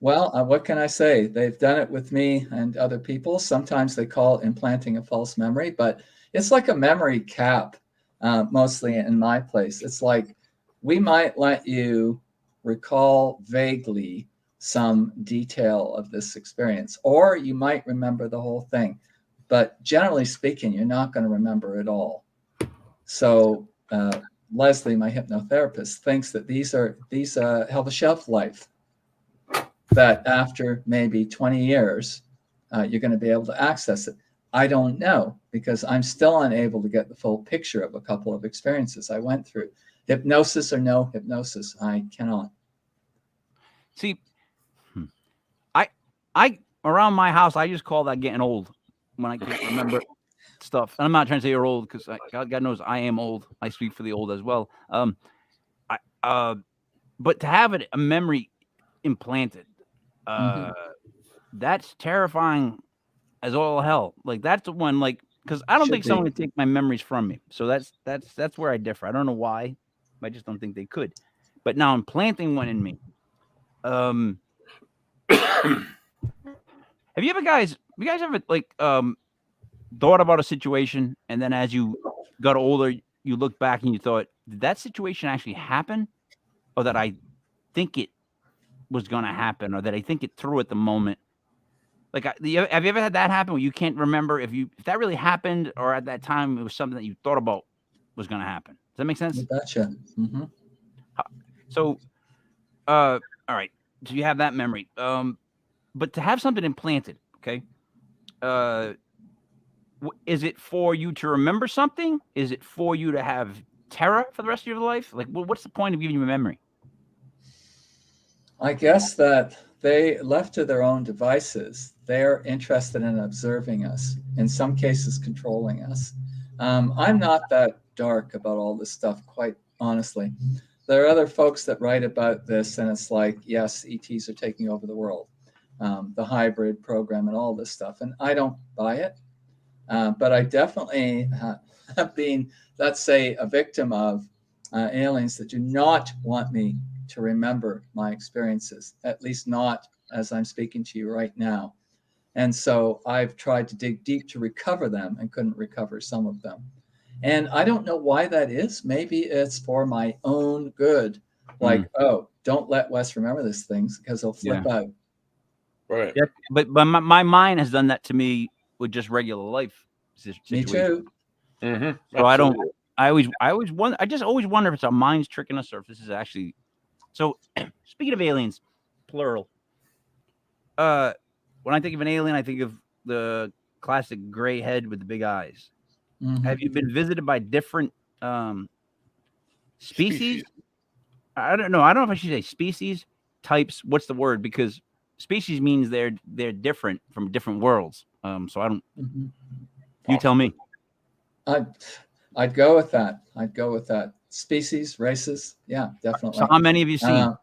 Well, what can I say? They've done it with me and other people. Sometimes they call it implanting a false memory, but it's like a memory cap, mostly in my place. It's like we might let you recall vaguely some detail of this experience, or you might remember the whole thing. But generally speaking, you're not going to remember it all. So Leslie, my hypnotherapist, thinks that these have a shelf life, that after maybe 20 years, you're going to be able to access it. I don't know, because I'm still unable to get the full picture of a couple of experiences I went through. Hypnosis or no hypnosis, I cannot. See, I around my house, I just call that getting old when I can't remember stuff. And I'm not trying to say you're old, because God knows I am old. I speak for the old as well. But to have a memory implanted, that's terrifying as all hell. Like, that's the one, like, because I don't think someone would take my memories from me. So that's where I differ. I don't know why. I just don't think they could. But now implanting one in me. Have you guys ever like thought about a situation, and then as you got older, you look back and you thought, did that situation actually happen, or that I think it was going to happen, or that I think it through at the moment? Like, have you ever had that happen where you can't remember if that really happened, or at that time it was something that you thought about was going to happen? Does that make sense? Gotcha. So, all right. So you have that memory. But to have something implanted, okay? is it for you to remember something? Is it for you to have terror for the rest of your life? Like, what's the point of giving you a memory? I guess that they, left to their own devices, they're interested in observing us, in some cases controlling us. I'm not that dark about all this stuff, quite honestly. There are other folks that write about this, and it's like, yes, ETs are taking over the world, the hybrid program and all this stuff. And I don't buy it. But I definitely have been, let's say, a victim of aliens that do not want me to remember my experiences, at least not as I'm speaking to you right now. And so I've tried to dig deep to recover them and couldn't recover some of them. And I don't know why that is. Maybe it's for my own good. Like, oh, don't let Wes remember these things because he'll flip out. Right. Yeah, but my mind has done that to me with just regular life situation. Me too. Mm-hmm. So I always wonder. I just always wonder if it's our minds tricking us or if this is actually. So speaking of aliens, plural. When I think of an alien, I think of the classic gray head with the big eyes. Mm-hmm. Have you been visited by different species? I don't know. I don't know if I should say species, types. What's the word? Because species means they're different from different worlds. So I don't. Mm-hmm. You tell me. I'd go with that. Species, races, yeah, definitely. So how many have you seen?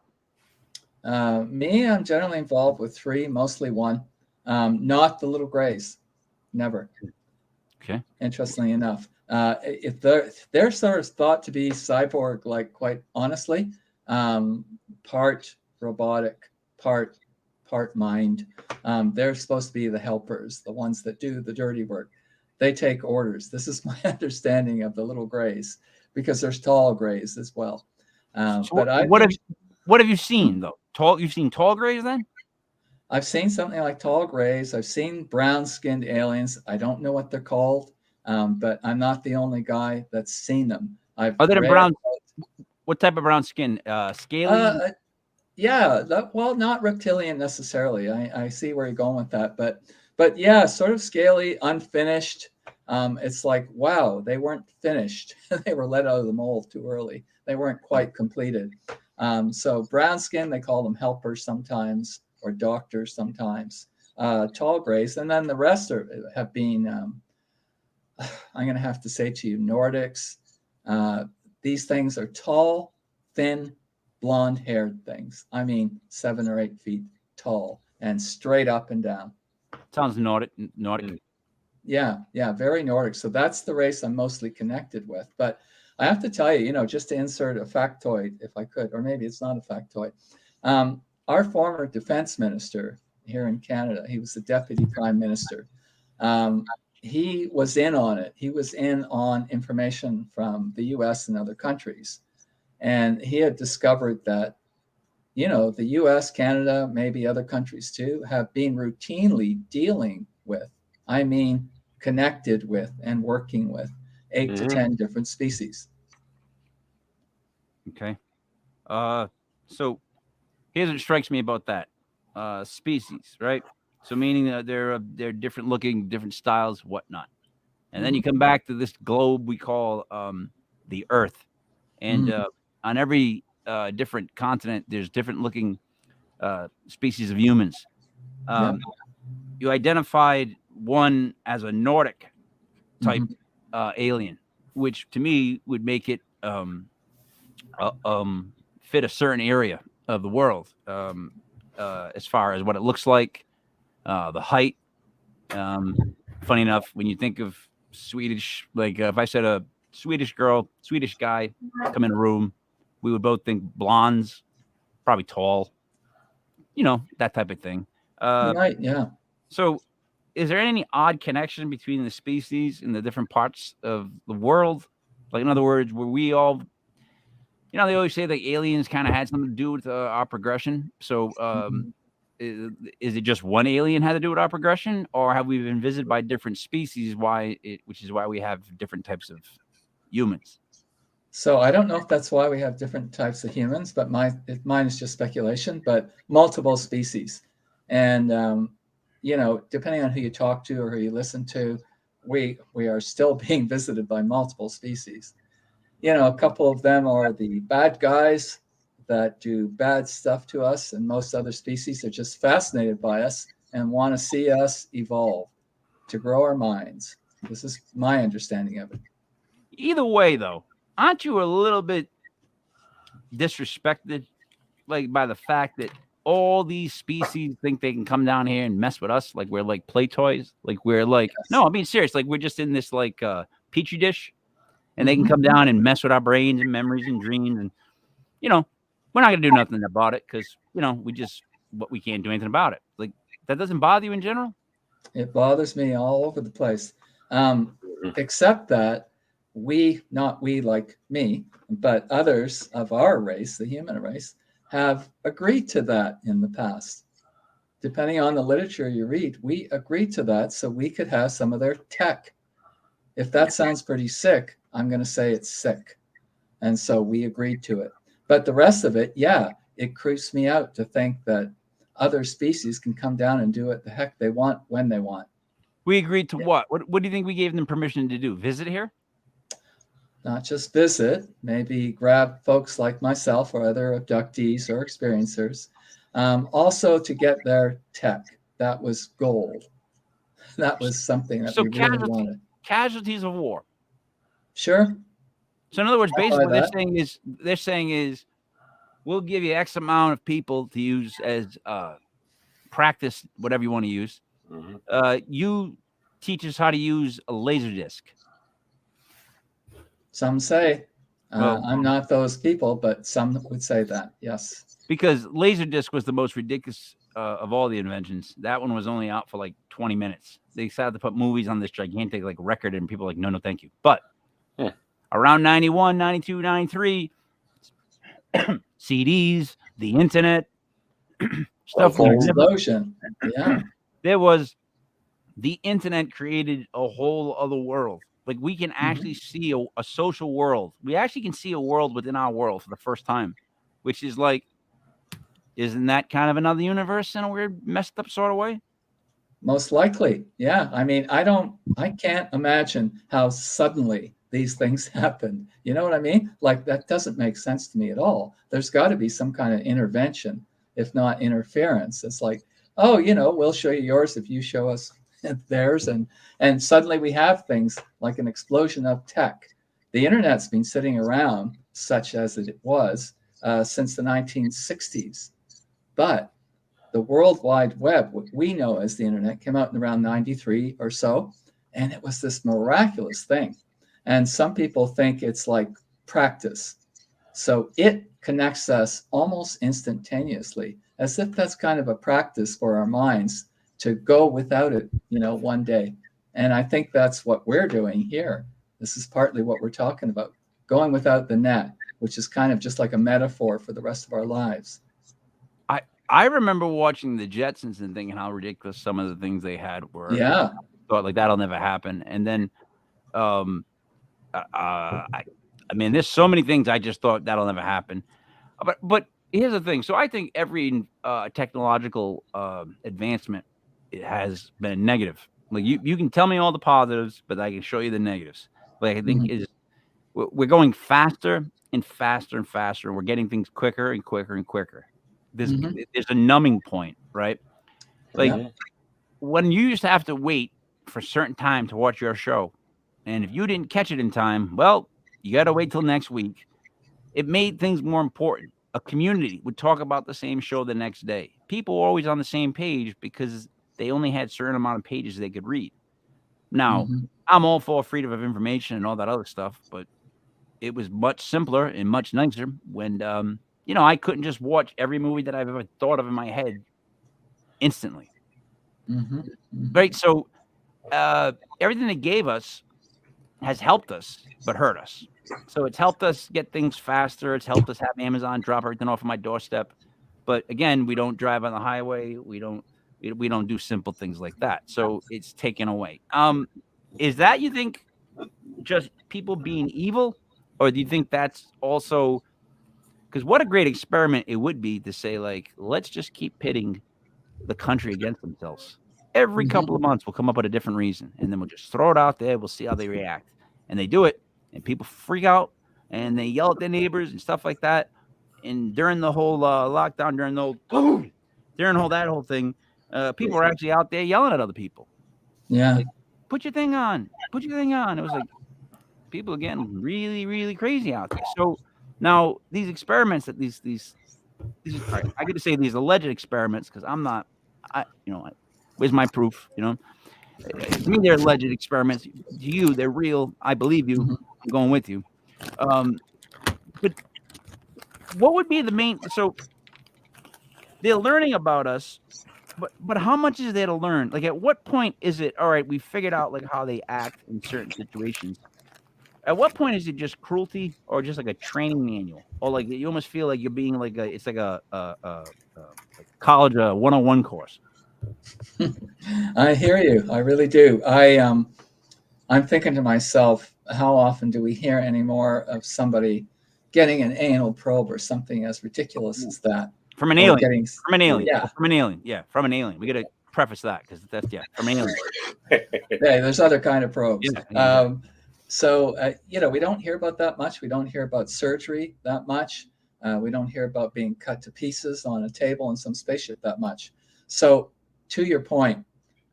Me, I'm generally involved with 3, mostly 1. Not the little grays, never. Okay. Interestingly enough, if they're sort of thought to be cyborg, like, quite honestly, part robotic, part mind. They're supposed to be the helpers, the ones that do the dirty work. They take orders. This is my understanding of the little grays, because there's tall grays as well. So what have you seen though? You've seen tall grays then? I've seen something like tall grays. I've seen brown-skinned aliens. I don't know what they're called, but I'm not the only guy that's seen them. Are they brown? What type of brown skin? Scaly? Yeah. Well, not reptilian necessarily. I see where you're going with that, but yeah, sort of scaly, unfinished. It's like, wow, they weren't finished. They were let out of the mold too early. They weren't quite completed. So brown skin, they call them helpers sometimes, or doctors sometimes. Tall grays, and then the rest have been, I'm going to have to say to you, Nordics. These things are tall, thin, blonde-haired things. I mean, 7 or 8 feet tall and straight up and down. Sounds Nordic. Yeah, very Nordic. So that's the race I'm mostly connected with. But I have to tell you, just to insert a factoid, if I could, or maybe it's not a factoid. Our former defense minister here in Canada, he was the deputy prime minister. He was in on it. He was in on information from the US and other countries. And he had discovered that, the US, Canada, maybe other countries too, have been routinely dealing with, connected with and working with 8 to 10 different species. Okay. So here's what strikes me about that. Species, right? So meaning that they're different looking, different styles, whatnot. And then you come back to this globe we call the Earth. And on every different continent, there's different looking species of humans. You identified one as a Nordic type alien, which to me would make it fit a certain area of the world as far as what it looks like, the height. Funny enough, when you think of Swedish, like if I said a Swedish girl, Swedish guy come in a room, we would both think blondes, probably tall, that type of thing. Right, yeah. So is there any odd connection between the species in the different parts of the world? Like, in other words, were we all, they always say that aliens kind of had something to do with our progression. So is it just one alien had to do with our progression, or have we been visited by different species, which is why we have different types of humans? So I don't know if that's why we have different types of humans, but mine is just speculation, but multiple species. And depending on who you talk to or who you listen to, we are still being visited by multiple species. A couple of them are the bad guys that do bad stuff to us, and most other species are just fascinated by us and want to see us evolve to grow our minds. This is my understanding of it. Either way, though, aren't you a little bit disrespected, like, by the fact that all these species think they can come down here and mess with us like we're like play toys? Like we're like, yes. No, I'm being serious. Like we're just in this like petri dish, and they can come down and mess with our brains and memories and dreams, and we're not gonna do nothing about it because we can't do anything about it. Like that doesn't bother you in general? It bothers me all over the place, except that not we like me, but others of our race, the human race, have agreed to that in the past. Depending on the literature you read, we agreed to that so we could have some of their tech. If that sounds pretty sick, I'm going to say it's sick. And so we agreed to it. But the rest of it, it creeps me out to think that other species can come down and do what the heck they want when they want. We agreed to what? What do you think we gave them permission to do? Visit here? Not just visit, maybe grab folks like myself or other abductees or experiencers. Also to get their tech. That was gold. That was something that we really wanted. Casualties of war. Sure. So in other words, basically what they're saying is we'll give you X amount of people to use as practice, whatever you want to use. You teach us how to use a laser disc. Some say. I'm not those people, but some would say that, yes. Because Laserdisc was the most ridiculous of all the inventions. That one was only out for like 20 minutes. They decided to put movies on this gigantic like record, and people were like, no, thank you. But around 91, 92, 93, CDs, the internet, stuff. Explosion. Yeah. There was the internet created a whole other world. Like we can actually see a social world. We actually can see a world within our world for the first time, which is like, isn't that kind of another universe in a weird, messed up sort of way? Most likely. Yeah. I mean, I can't imagine how suddenly these things happen. You know what I mean? Like that doesn't make sense to me at all. There's got to be some kind of intervention, if not interference. It's like, oh, we'll show you yours if you show us theirs, and suddenly we have things like an explosion of tech. The internet's been sitting around, such as it was, since the 1960s, but the World Wide Web, what we know as the internet, came out in around 93 or so, and it was this miraculous thing. And some people think it's like practice, so it connects us almost instantaneously, as if that's kind of a practice for our minds to go without it, one day. And I think that's what we're doing here. This is partly what we're talking about, going without the net, which is kind of just like a metaphor for the rest of our lives. I remember watching the Jetsons and thinking how ridiculous some of the things they had were. Yeah. I thought like that'll never happen. And then, I mean, there's so many things I just thought that'll never happen. But here's the thing. So I think every technological advancement, it has been negative. Like you can tell me all the positives, but I can show you the negatives. Like I think we're going faster and faster and faster. We're getting things quicker and quicker and quicker. There's a numbing point, right? Like when you used to have to wait for a certain time to watch your show, and if you didn't catch it in time, well, you got to wait till next week. It made things more important. A community would talk about the same show the next day. People were always on the same page because they only had a certain amount of pages they could read. Now, I'm all for freedom of information and all that other stuff, but it was much simpler and much nicer when, I couldn't just watch every movie that I've ever thought of in my head instantly. Right? So everything they gave us has helped us, but hurt us. So it's helped us get things faster. It's helped us have Amazon drop everything off of my doorstep. But again, we don't drive on the highway. We don't do simple things like that. So it's taken away. Is that, you think, just people being evil? Or do you think that's also, because what a great experiment it would be to say, like, let's just keep pitting the country against themselves. Every couple of months, we'll come up with a different reason, and then we'll just throw it out there. We'll see how they react, and they do it, and people freak out, and they yell at their neighbors and stuff like that. And during the whole lockdown, during that whole thing, people were actually out there yelling at other people. Yeah. Like, put your thing on. Put your thing on. It was like people are getting really, really crazy out there. So now these experiments that these I get to say these alleged experiments because I'm not, where's my proof? To me, they're alleged experiments. To you, they're real. I believe you. I'm going with you. But what would be the main? So they're learning about us, but how much is there to learn? Like, at what point is it all right? We figured out like how they act in certain situations. At what point is it just cruelty, or just like a training manual, or like you almost feel like you're being like it's like a college 101 course? I hear you. I really do. I'm thinking to myself, how often do we hear anymore of somebody getting an anal probe or something as ridiculous as that? From an alien. From an alien. We got to preface that because that's from an alien. There's other kind of probes. Yeah. So, we don't hear about that much. We don't hear about surgery that much. We don't hear about being cut to pieces on a table in some spaceship that much. So, to your point,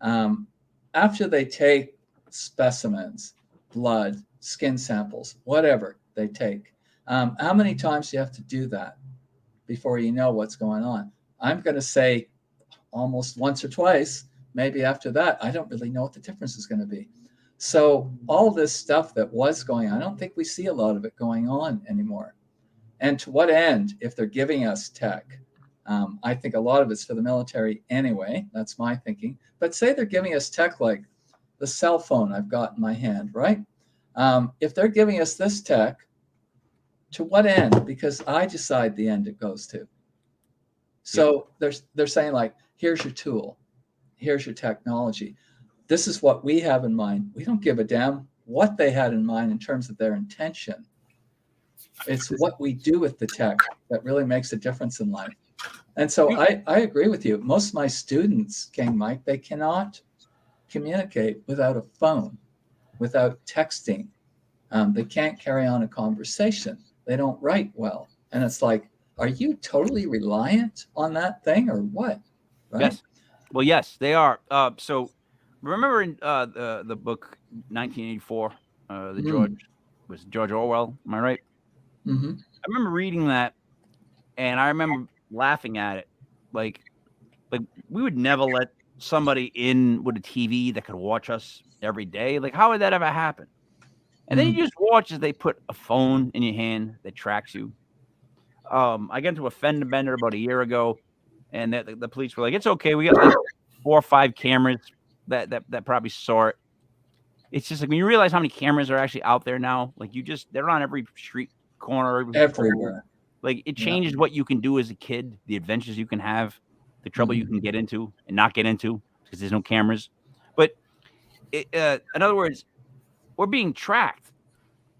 after they take specimens, blood, skin samples, whatever they take, how many times do you have to do that before you know what's going on? I'm going to say almost once or twice. Maybe after that, I don't really know what the difference is going to be. So all this stuff that was going on, I don't think we see a lot of it going on anymore. And to what end, if they're giving us tech? I think a lot of it's for the military anyway. That's my thinking. But say they're giving us tech like the cell phone I've got in my hand, right? If they're giving us this tech, to what end? Because I decide the end it goes to. So they're saying like, here's your tool. Here's your technology. This is what we have in mind. We don't give a damn what they had in mind in terms of their intention. It's what we do with the tech that really makes a difference in life. And so I agree with you. Most of my students, King Mike, they cannot communicate without a phone, without texting. They can't carry on a conversation. They don't write well. And it's like, are you totally reliant on that thing or what? Right? Yes. Well, yes, they are. So remember in the book 1984, George Orwell? Am I right? Mm-hmm. I remember reading that, and I remember laughing at it. Like we would never let somebody in with a TV that could watch us every day. Like, how would that ever happen? And then you just watch as they put a phone in your hand that tracks you. I got into a fender bender about a year ago, and the police were like, "It's okay. We got like 4 or 5 cameras that probably saw it." It's just like when you realize how many cameras are actually out there now, like they're on every street corner, everywhere. Like it changes what you can do as a kid, the adventures you can have, the trouble you can get into and not get into because there's no cameras. But in other words, we're being tracked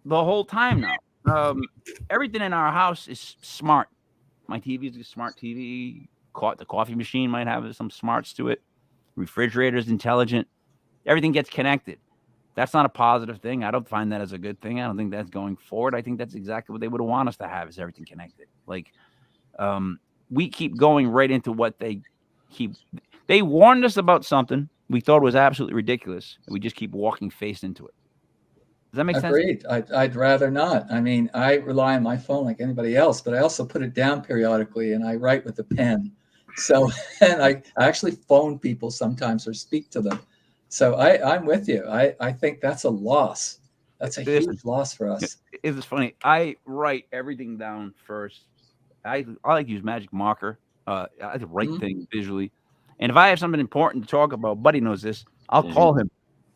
the whole time now. Everything in our house is smart. My TV is a smart TV. The coffee machine might have some smarts to it. Refrigerator's intelligent. Everything gets connected. That's not a positive thing. I don't find that as a good thing. I don't think that's going forward. I think that's exactly what they would want us to have, is everything connected. Like, we keep going right into what they warned us about something we thought was absolutely ridiculous, and we just keep walking face into it. Does that make sense? Agreed. I'd rather not. I mean, I rely on my phone like anybody else, but I also put it down periodically and I write with a pen. So, and I actually phone people sometimes or speak to them. So I'm with you. I think that's a loss. That's a huge loss for us. It's funny. I write everything down first. I like to use magic marker. I like to write things visually. And if I have something important to talk about, Buddy knows this, I'll call him.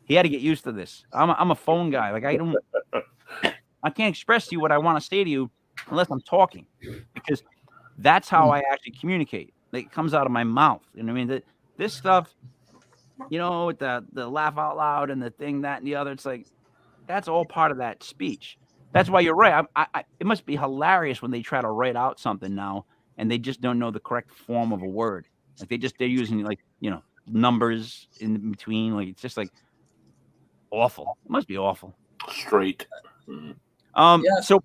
He had to get used to this. I'm a phone guy. Like I can't express to you what I want to say to you unless I'm talking, because that's how I actually communicate. Like, it comes out of my mouth. You know what I mean? This stuff, with the laugh out loud and the thing, that and the other, it's like, that's all part of that speech. That's why you're right. It must be hilarious when they try to write out something now and they just don't know the correct form of a word. Like they're using like, numbers in between. Like, it's just like awful. It must be awful. Straight. So,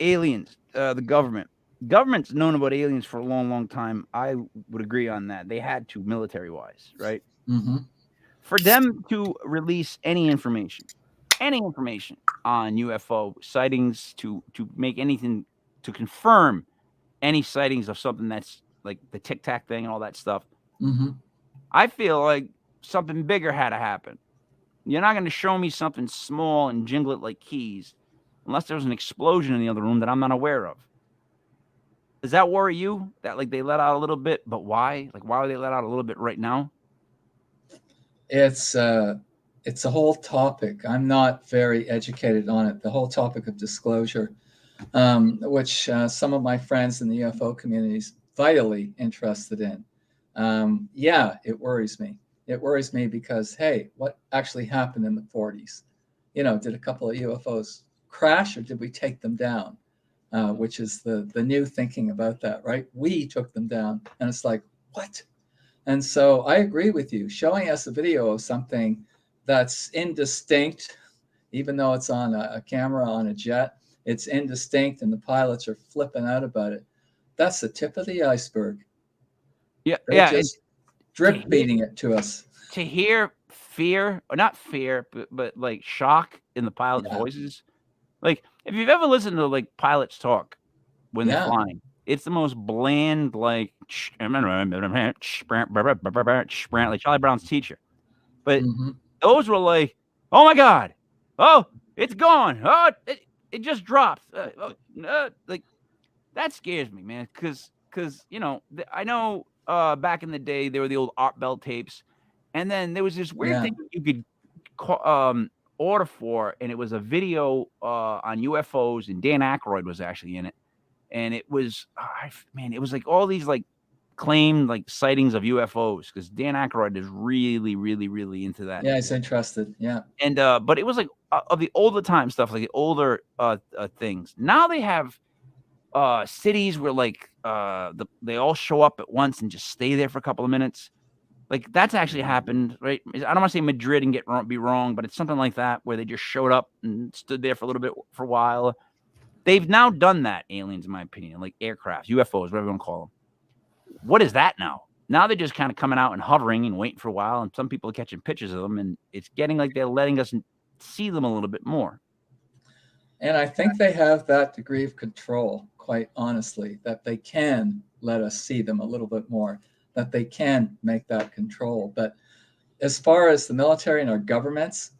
aliens, the government's known about aliens for a long, long time. I would agree on that. They had to, military wise, right? Mm-hmm. For them to release any information on UFO sightings, to make anything, to confirm any sightings of something that's like the Tic Tac thing and all that stuff. Mm-hmm. I feel like something bigger had to happen. You're not going to show me something small and jingle it like keys unless there was an explosion in the other room that I'm not aware of. Does that worry you? That like they let out a little bit, but why? Like, why would they let out a little bit right now? It's a whole topic. I'm not very educated on it. The whole topic of disclosure, which some of my friends in the UFO community is vitally interested in. Yeah, it worries me. It worries me because, hey, what actually happened in the 40s? You know, did a couple of UFOs crash or did we take them down? Which is the new thinking about that, right? We took them down. And it's like, what? And so I agree with you. Showing us a video of something that's indistinct, even though it's on a camera on a jet, it's indistinct and the pilots are flipping out about it. That's the tip of the iceberg. Yeah, They're just drip feeding it to us. To hear fear, or not fear, but like shock in the pilots' voices. Like, if you've ever listened to like pilots talk when they're flying, it's the most bland, like like Charlie Brown's teacher. But those were like, oh my God, oh, it's gone, oh, it just dropped. Like, that scares me, man, because you know, I know back in the day there were the old Art Bell tapes, and then there was this weird thing you could order for, and it was a video on UFOs, and Dan Aykroyd was actually in it, and it was it was like all these like claimed like sightings of UFOs, because Dan Aykroyd is really, really, really into that. Yeah, he's interested. Yeah, and but it was like of the older time stuff, like the older things. Now they have cities where like they all show up at once and just stay there for a couple of minutes. Like, that's actually happened, right? I don't want to say Madrid and be wrong, but it's something like that where they just showed up and stood there for a little bit, for a while. They've now done that, aliens, in my opinion, like aircraft, UFOs, whatever you want to call them. What is that now? Now they're just kind of coming out and hovering and waiting for a while, and some people are catching pictures of them, and it's getting like they're letting us see them a little bit more. And I think they have that degree of control, quite honestly, that they can let us see them a little bit more, that they can make that control. But as far as the military and our governments,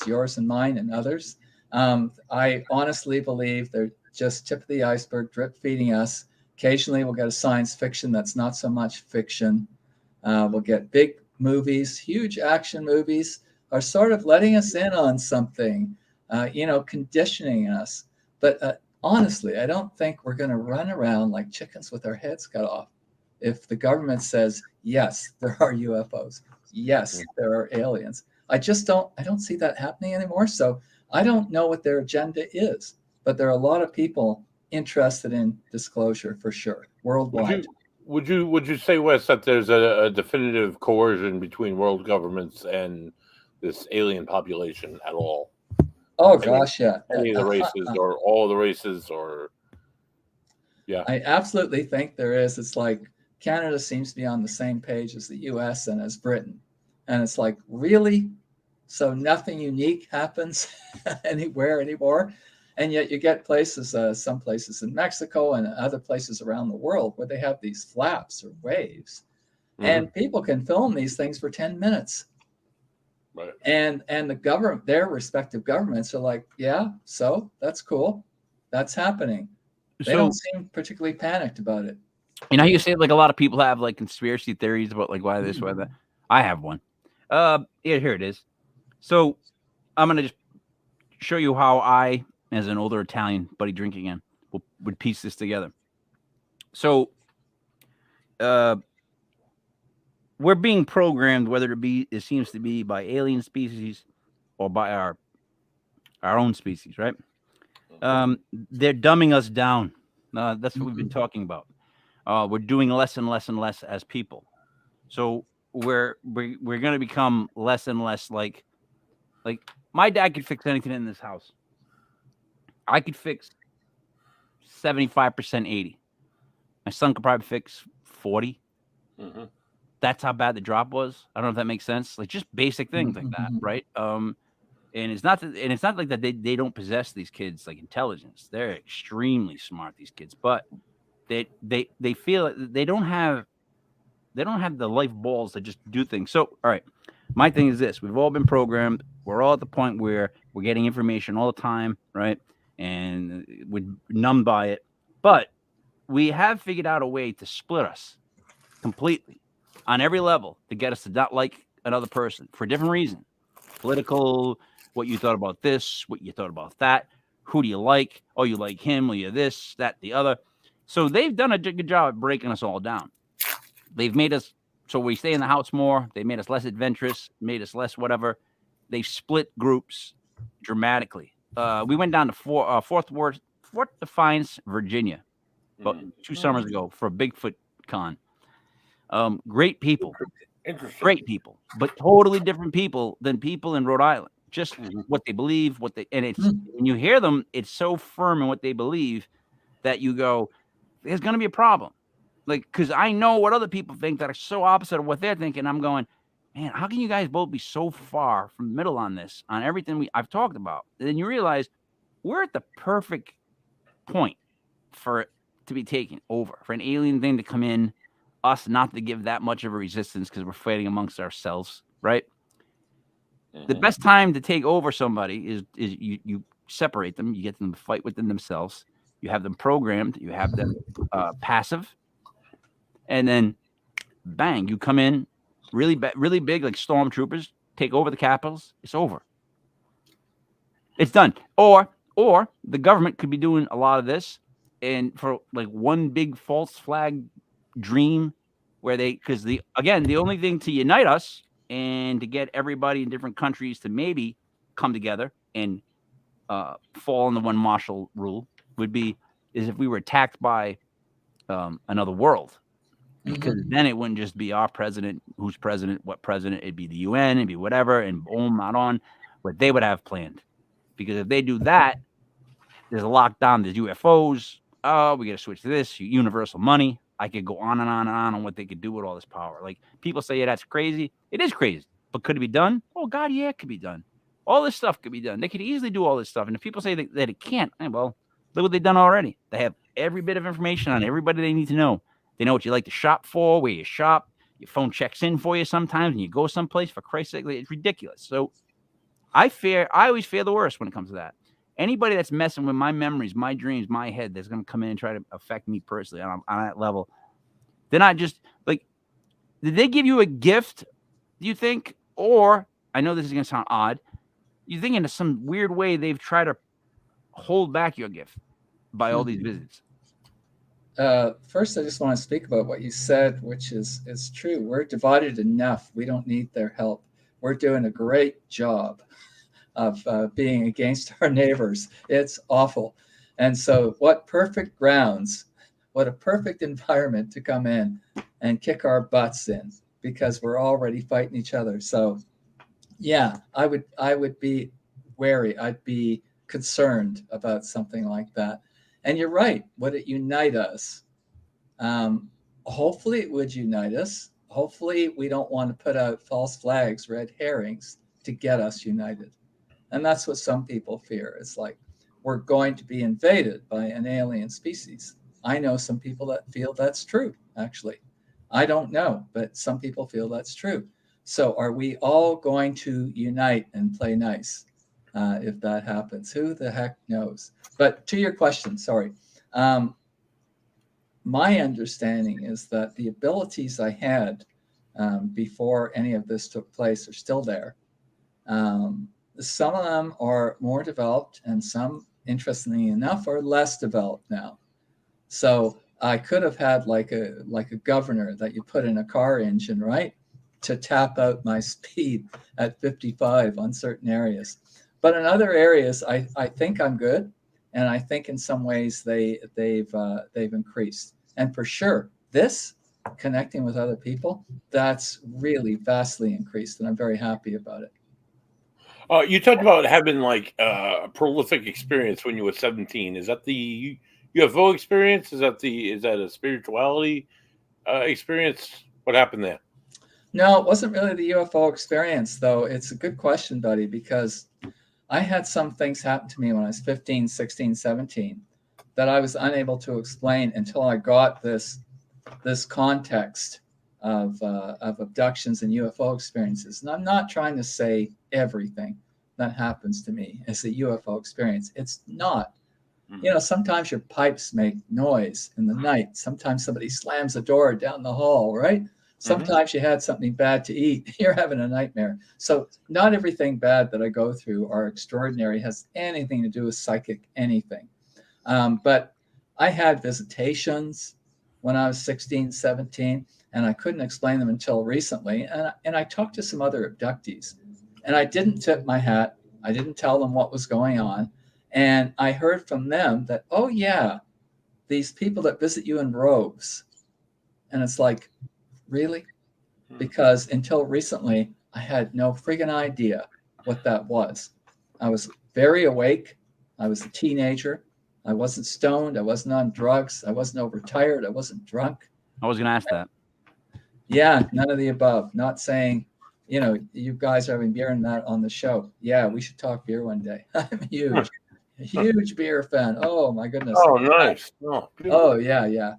yours and mine and others, I honestly believe they're just tip of the iceberg, drip feeding us. Occasionally we'll get a science fiction that's not so much fiction. We'll get big movies, huge action movies are sort of letting us in on something, conditioning us. But honestly, I don't think we're going to run around like chickens with our heads cut off. If the government says, yes, there are UFOs, yes, there are aliens, I don't see that happening anymore. So I don't know what their agenda is, but there are a lot of people interested in disclosure for sure, worldwide. Would you say, Wes, that there's a definitive coercion between world governments and this alien population at all? Oh, gosh, yeah. Any of the races or all of the races, or I absolutely think there is. It's like Canada seems to be on the same page as the US and as Britain. And it's like, really? So nothing unique happens anywhere anymore? And yet you get places, some places in Mexico and other places around the world where they have these flaps or waves. And people can film these things for 10 minutes. Right. And the government, their respective governments are like, yeah, so that's cool. That's happening. They don't seem particularly panicked about it. You know, you say like a lot of people have like conspiracy theories about like why this, why that. I have one. Here it is. So I'm gonna just show you how I, as an older Italian buddy drinking in, would piece this together. So we're being programmed, whether it seems to be by alien species or by our own species, right? They're dumbing us down. That's what we've been talking about. we're doing less and less and less as people. So we're going to become less and less like my dad could fix anything in this house. I could fix 75%, 80. My son could probably fix 40. Mm-hmm. That's how bad the drop was. I don't know if that makes sense. Like just basic things like that, right? And it's not like that they don't possess these kids like intelligence. They're extremely smart, these kids, but they feel they don't have the life balls to just do things. So, all right, my thing is this: we've all been programmed. We're all at the point where we're getting information all the time, right? And we're numbed by it. But we have figured out a way to split us completely on every level to get us to not like another person for a different reason. Political, what you thought about this, what you thought about that. Who do you like? Oh, you like him, or you this, that, the other. So they've done a good job at breaking us all down. They've made us so we stay in the house more. They made us less adventurous, made us less whatever. They split groups dramatically. We went down to Fort Defiance, Virginia, about 2 summers ago for a Bigfoot con. Great people, great people, but totally different people than people in Rhode Island. Just what they believe, and it's when you hear them, it's so firm in what they believe that you go, there's going to be a problem. Like, because I know what other people think that are so opposite of what they're thinking. I'm going, man, how can you guys both be so far from the middle on this, on everything I've talked about? And then you realize we're at the perfect point for it to be taken over, for an alien thing to come in, us not to give that much of a resistance because we're fighting amongst ourselves, right? The best time to take over somebody is you separate them, you get them to fight within themselves, you have them programmed, you have them passive, and then bang, you come in really big like stormtroopers, take over the capitals, it's over. It's done. Or the government could be doing a lot of this, and for like one big false flag dream where because the only thing to unite us and to get everybody in different countries to maybe come together and fall in the one martial rule is if we were attacked by another world, because then it wouldn't just be our president, who's president, what president, it'd be the UN, it'd be whatever, and boom, not on what they would have planned. Because if they do that, there's a lockdown, there's UFOs, we got to switch to this, universal money. I could go on and on and on what they could do with all this power. Like, people say, yeah, that's crazy. It is crazy. But could it be done? Oh, God, yeah, it could be done. All this stuff could be done. They could easily do all this stuff. And if people say that it can't, well, look what they've done already. They have every bit of information on everybody they need to know. They know what you like to shop for, where you shop. Your phone checks in for you sometimes, and you go someplace. For Christ's sake, it's ridiculous. So I always fear the worst when it comes to that. Anybody that's messing with my memories, my dreams, my head, that's going to come in and try to affect me personally on that level, they're not just like, did they give you a gift, do you think? Or, I know this is going to sound odd, you think in some weird way they've tried to hold back your gift by all these visits? First, I just want to speak about what you said, which is true. We're divided enough. We don't need their help. We're doing a great job of being against our neighbors. It's awful. And so what perfect grounds, what a perfect environment to come in and kick our butts in, because we're already fighting each other. So yeah, I would be wary. I'd be concerned about something like that. And you're right. Would it unite us? Hopefully it would unite us. Hopefully we don't want to put out false flags, red herrings to get us united. And that's what some people fear. It's like, we're going to be invaded by an alien species. I know some people that feel that's true, actually. I don't know, but some people feel that's true. So are we all going to unite and play nice if that happens? Who the heck knows? But to your question, sorry. My understanding is that the abilities I had before any of this took place are still there. Some of them are more developed, and some, interestingly enough, are less developed now. So I could have had like a governor that you put in a car engine, right, to tap out my speed at 55 on certain areas. But in other areas, I think I'm good, and I think in some ways they've increased. And for sure, This, connecting with other people, that's really vastly increased, and I'm very happy about it. You talked about having like a prolific experience when you were 17. Is that the UFO experience? Is that a spirituality experience? What happened there? No, it wasn't really the UFO experience, though. It's a good question, buddy, because I had some things happen to me when I was 15, 16, 17 that I was unable to explain until I got this context of abductions and UFO experiences. And I'm not trying to say everything that happens to me is a UFO experience. It's not. You know, sometimes your pipes make noise in the night. Sometimes somebody slams a door down the hall, right? Sometimes you had something bad to eat. You're having a nightmare. So not everything bad that I go through or extraordinary has anything to do with psychic anything. But I had visitations when I was 16, 17, and I couldn't explain them until recently. And I talked to some other abductees, and I didn't tip my hat. I didn't tell them what was going on. And I heard from them that, oh, yeah, these people that visit you in robes. And it's like, really? Because until recently, I had no friggin' idea what that was. I was very awake. I was a teenager. I wasn't stoned. I wasn't on drugs. I wasn't overtired. I wasn't drunk. I was going to ask that. Yeah, none of the above. Not saying, you know, you guys are having beer and that on the show. Yeah, we should talk beer one day. I'm huge beer fan. Oh, my goodness. Oh, nice. Oh, yeah,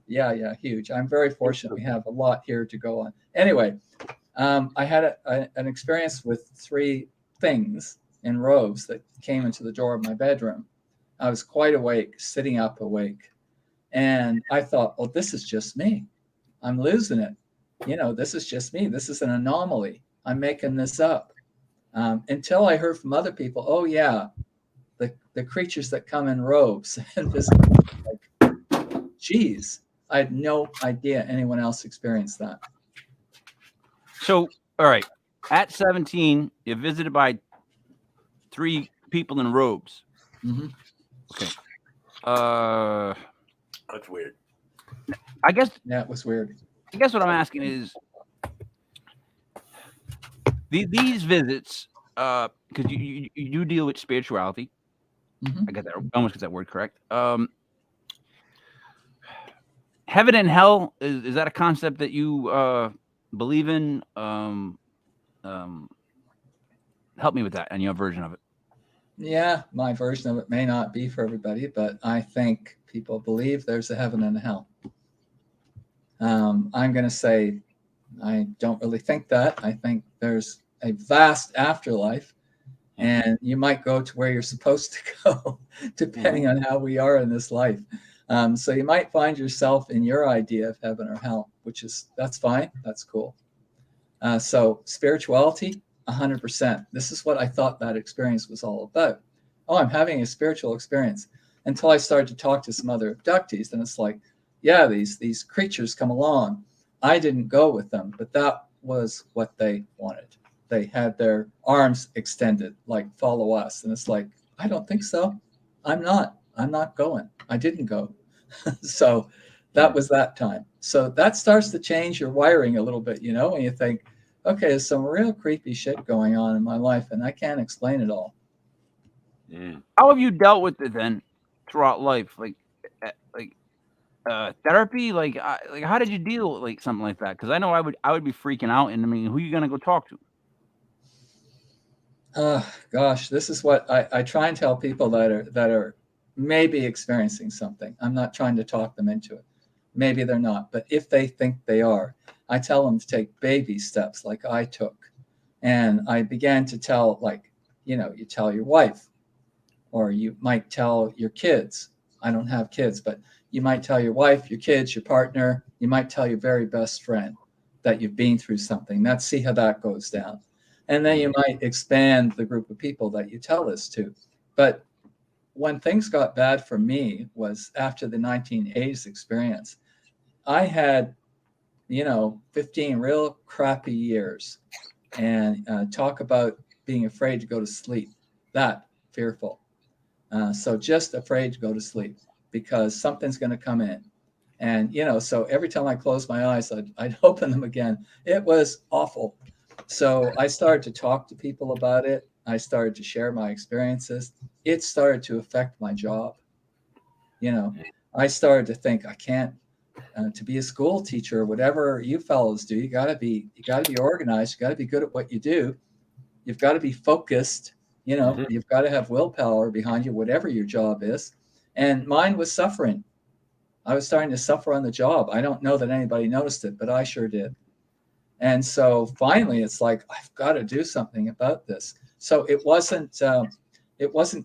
huge. I'm very fortunate. We have a lot here to go on. Anyway, I had an experience with 3 things in robes that came into the door of my bedroom. I was quite awake, sitting up awake. And I thought, well, this is just me. I'm losing it. You know, this is just me. This is an anomaly. I'm making this up. Until I heard from other people, oh, yeah, the creatures that come in robes and visit, like, geez, I had no idea anyone else experienced that. So, all right, at 17, you're visited by 3 people in robes. Okay. That's weird. I guess. Yeah, it was weird. I guess what I'm asking is these visits, because you do deal with spirituality. I got that. I almost got that word correct. Heaven and hell, is that a concept that you believe in? Help me with that and your version of it. Yeah, my version of it may not be for everybody, but I think people believe there's a heaven and a hell. I'm going to say I don't really think that. I think there's a vast afterlife, and you might go to where you're supposed to go, depending on how we are in this life. So you might find yourself in your idea of heaven or hell, that's fine. That's cool. So spirituality, 100%. This is what I thought that experience was all about. Oh, I'm having a spiritual experience, until I started to talk to some other abductees. And it's like, yeah, these creatures come along. I didn't go with them, but that was what they wanted. They had their arms extended, like, follow us. And it's like, I don't think so. I'm not going. I didn't go. So that was that time. So that starts to change your wiring a little bit, you know, when you think, okay, there's some real creepy shit going on in my life, and I can't explain it all. How have you dealt with it then throughout life? Like therapy? Like how did you deal with like something like that? Because I know I would be freaking out, and I mean, who are you gonna go talk to? Gosh, this is what I try and tell people that are maybe experiencing something. I'm not trying to talk them into it. Maybe they're not, but if they think they are, I tell them to take baby steps like I took. And I began to tell, like, you know, you tell your wife, or you might tell your kids. I don't have kids, but you might tell your wife, your kids, your partner. You might tell your very best friend that you've been through something. Let's see how that goes down. And then you might expand the group of people that you tell this to. But when things got bad for me was after the 1980s experience. I had, 15 real crappy years, and talk about being afraid to go to sleep, that fearful. So just afraid to go to sleep because something's going to come in. And, so every time I closed my eyes, I'd open them again. It was awful. So I started to talk to people about it. I started to share my experiences. It started to affect my job. I started to think, I can't, to be a school teacher, whatever you fellows do, you got to be organized. You got to be good at what you do. You've got to be focused. You've got to have willpower behind you, whatever your job is. And mine was suffering. I was starting to suffer on the job. I don't know that anybody noticed it, but I sure did. And so finally, it's like, I've got to do something about this. So it wasn't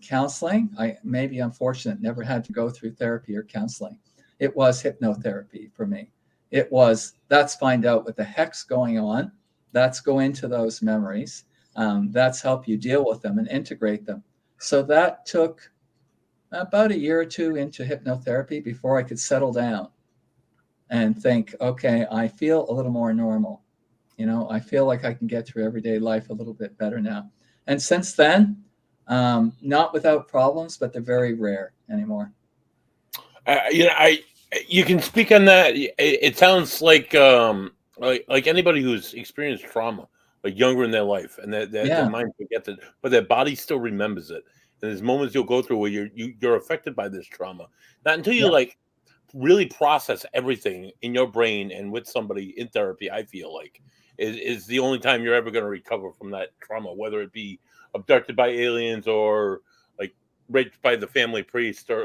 counseling. Maybe I'm fortunate, never had to go through therapy or counseling. It was hypnotherapy for me. It was, let's find out what the heck's going on. Let's go into those memories. That's help you deal with them and integrate them. So that took about a year or two into hypnotherapy before I could settle down and think, okay, I feel a little more normal. I feel like I can get through everyday life a little bit better now. And since then, not without problems, but they're very rare anymore. You can speak on that. It sounds like anybody who's experienced trauma, like younger in their life, and their mind forgets it, but their body still remembers it. And there's moments you'll go through where you're affected by this trauma. Not until you like really process everything in your brain and with somebody in therapy, I feel like is the only time you're ever going to recover from that trauma, whether it be abducted by aliens or like raped by the family priest or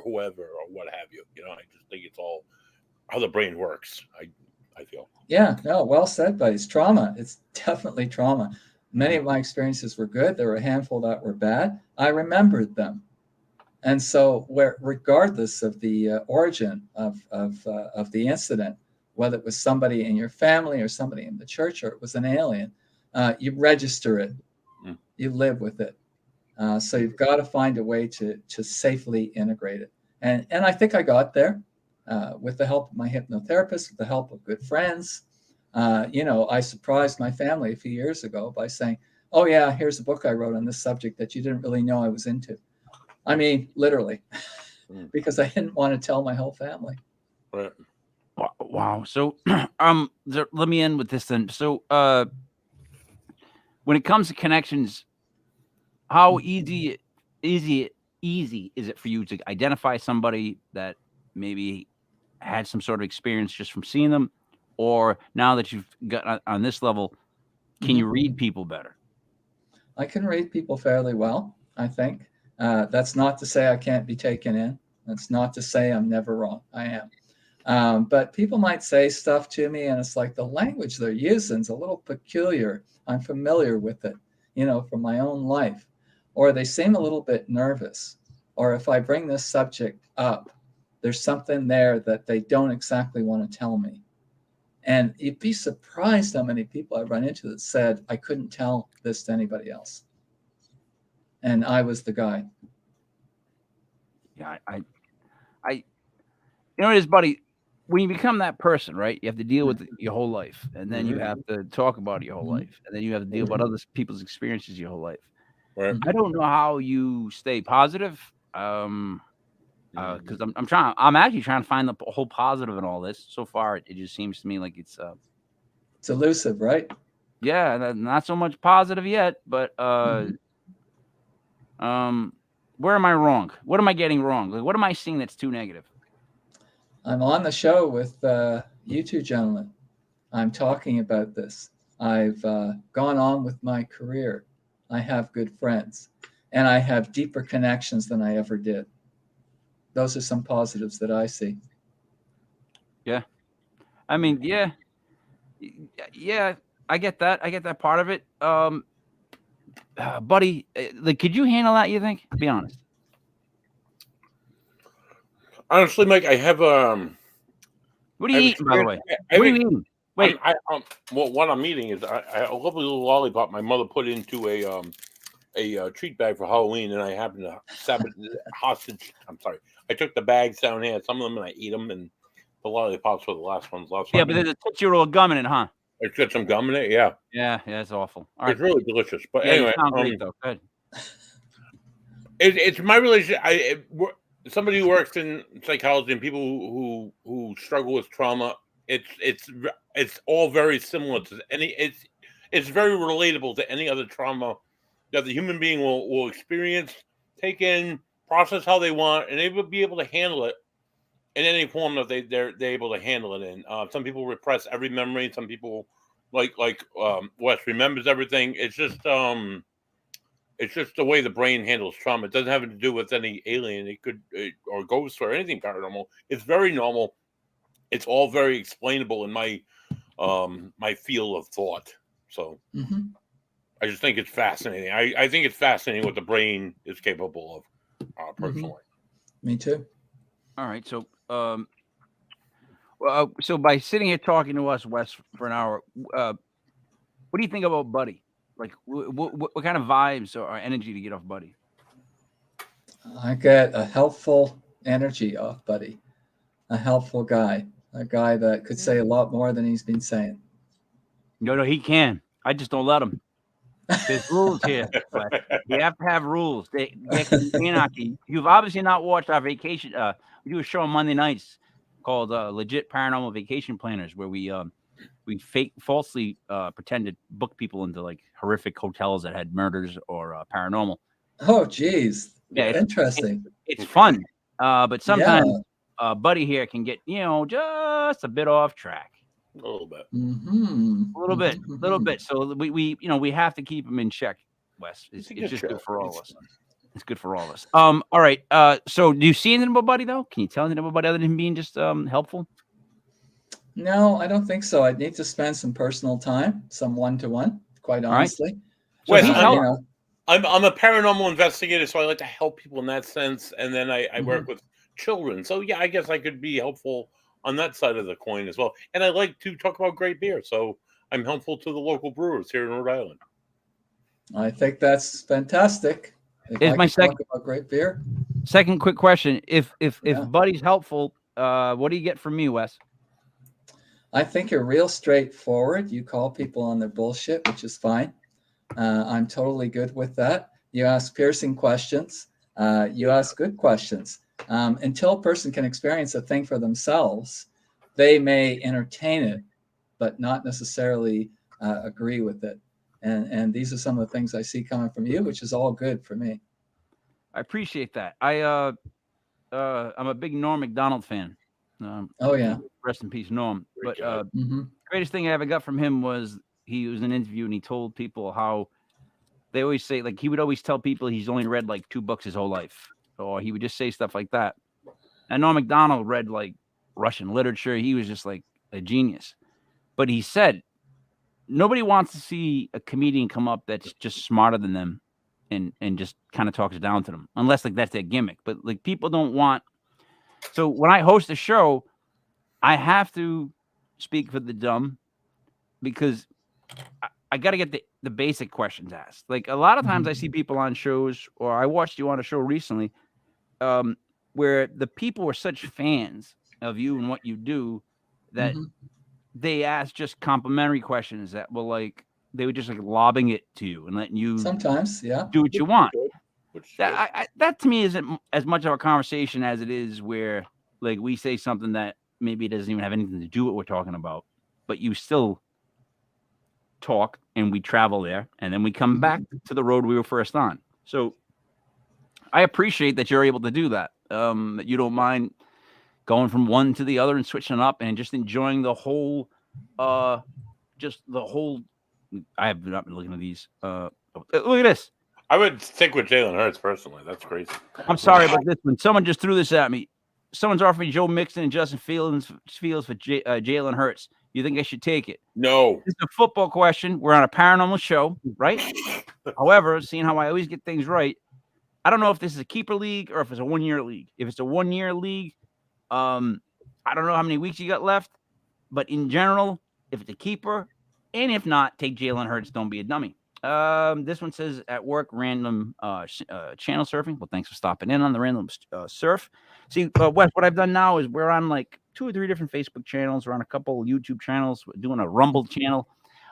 whoever or what have you. I just think it's all how the brain works. I feel. Yeah, no, well said, buddy. It's trauma. It's definitely trauma. Many of my experiences were good. There were a handful that were bad. I remembered them. And so regardless of the origin of the incident, whether it was somebody in your family or somebody in the church or it was an alien, you register it. You live with it. So you've got to find a way to safely integrate it. And I think I got there with the help of my hypnotherapist, with the help of good friends. I surprised my family a few years ago by saying, oh, yeah, here's a book I wrote on this subject that you didn't really know I was into. I mean, literally, because I didn't want to tell my whole family. Right. Wow. So let me end with this then. So when it comes to connections, how easy is it for you to identify somebody that maybe had some sort of experience just from seeing them, or now that you've got on this level, can you read people better? I can read people fairly well, I think. That's not to say I can't be taken in. That's not to say I'm never wrong. I am. But people might say stuff to me, and it's like the language they're using is a little peculiar. I'm familiar with it, from my own life. Or they seem a little bit nervous. Or if I bring this subject up, there's something there that they don't exactly want to tell me. And you'd be surprised how many people I run into that said, I couldn't tell this to anybody else. And I was the guy. Yeah, you know what it is, buddy? When you become that person, right, you have to deal with it your whole life. And then you have to talk about it your whole life. And then you have to deal about other people's experiences your whole life. Right. I don't know how you stay positive. Because I'm actually trying to find the whole positive in all this. So far, it just seems to me like it's elusive, right? Yeah, not so much positive yet, but where am I wrong? What am I getting wrong? Like, what am I seeing that's too negative? I'm on the show with you two gentlemen. I'm talking about this. I've gone on with my career. I have good friends, and I have deeper connections than I ever did. Those are some positives that I see. Yeah. I mean, yeah, I get that. I get that part of it. Buddy, like, could you handle that, you think? Be honest. Honestly, Mike, I have what are you eating, by the way? What are you eating? Wait. Well, what I'm eating is a lovely little lollipop my mother put into a treat bag for Halloween, and I happened to stab it hostage. I'm sorry. I took the bags down here, some of them, and I eat them, and the lollipops were the last ones. Yeah, but there's a Tootsie-Roll gum in it, huh? It's got some gum in it, yeah. Yeah, it's awful. All right. It's really delicious. But yeah, anyway, you sound great, though. Good. It's my relationship. somebody who works in psychology and people who struggle with trauma, it's all very similar to any. It's very relatable to any other trauma that the human being will experience, take in, process how they want, and they will be able to handle it in any form that they're able to handle it in. Some people repress every memory. Some people like Wes remembers everything. It's just the way the brain handles trauma. It doesn't have to do with any alien. It could or ghosts or anything paranormal. It's very normal. It's all very explainable in my my field of thought. So I just think it's fascinating. I think it's fascinating what the brain is capable of, personally. Me too. All right. So, so by sitting here talking to us, Wes, for an hour, what do you think about Buddy? Like, what kind of vibes or energy to get off Buddy? I get a helpful energy off Buddy. A helpful guy. A guy that could say a lot more than he's been saying. No, he can. I just don't let him. There's rules here. We have to have rules. There can be anarchy. You've obviously not watched our vacation. We do a show on Monday nights called Legit Paranormal Vacation Planners, where we falsely pretend to book people into like horrific hotels that had murders or paranormal. Oh, geez. Yeah, interesting. It's fun, but sometimes Buddy here can get just a bit off track. A little bit. A little bit. So we have to keep him in check, Wes. It's just good for all of us. It's good for all of us. All right. So do you see anything about Buddy though? Can you tell anything about Buddy other than being just helpful? No, I don't think so. I'd need to spend some personal time, some one-to-one, quite honestly. Right. So I'm a paranormal investigator, so I like to help people in that sense. And then I work with children. So yeah, I guess I could be helpful on that side of the coin as well. And I like to talk about great beer. So I'm helpful to the local brewers here in Rhode Island. I think that's fantastic. Is my second talk about great beer. Second quick question. If Buddy's helpful, what do you get from me, Wes? I think you're real straightforward. You call people on their bullshit, which is fine. I'm totally good with that. You ask piercing questions. You ask good questions. Until a person can experience a thing for themselves, they may entertain it, but not necessarily agree with it. And these are some of the things I see coming from you, which is all good for me. I appreciate that. I'm a big Norm Macdonald fan. Oh yeah, rest in peace, Norm. But greatest thing I ever got from him was he was in an interview and he told people how they always say, like, he would always tell people he's only read like 2 books his whole life, or he would just say stuff like that. And Norm Macdonald read like Russian literature. He was just like a genius. But he said nobody wants to see a comedian come up that's just smarter than them and just kind of talks down to them, unless like that's their gimmick. But like people don't want. So when I host a show, I have to speak for the dumb because I got to get the basic questions asked. Like a lot of times I see people on shows, or I watched you on a show recently, where the people were such fans of you and what you do that they asked just complimentary questions that were like, they were just like lobbing it to you and letting you sometimes do what you want. That to me isn't as much of a conversation as it is where like we say something that maybe it doesn't even have anything to do with what we're talking about, but you still talk and we travel there and then we come back to the road we were first on. So I appreciate that you're able to do that. That you don't mind going from one to the other and switching up and just enjoying the whole I have not been looking at these. Look at this. I would stick with Jalen Hurts personally. That's crazy. I'm sorry about this one. Someone just threw this at me. Someone's offering Joe Mixon and Justin Fields for Jalen Hurts. You think I should take it? No. It's a football question. We're on a paranormal show, right? However, seeing how I always get things right, I don't know if this is a keeper league or if it's a 1-year league. If it's a 1-year league, I don't know how many weeks you got left. But in general, if it's a keeper, and if not, take Jalen Hurts. Don't be a dummy. This one says at work, random channel surfing. Well, thanks for stopping in on the random surf. See, Wes, what I've done now is we're on like 2 or 3 different Facebook channels. We're on a couple of YouTube channels. We're doing a Rumble channel.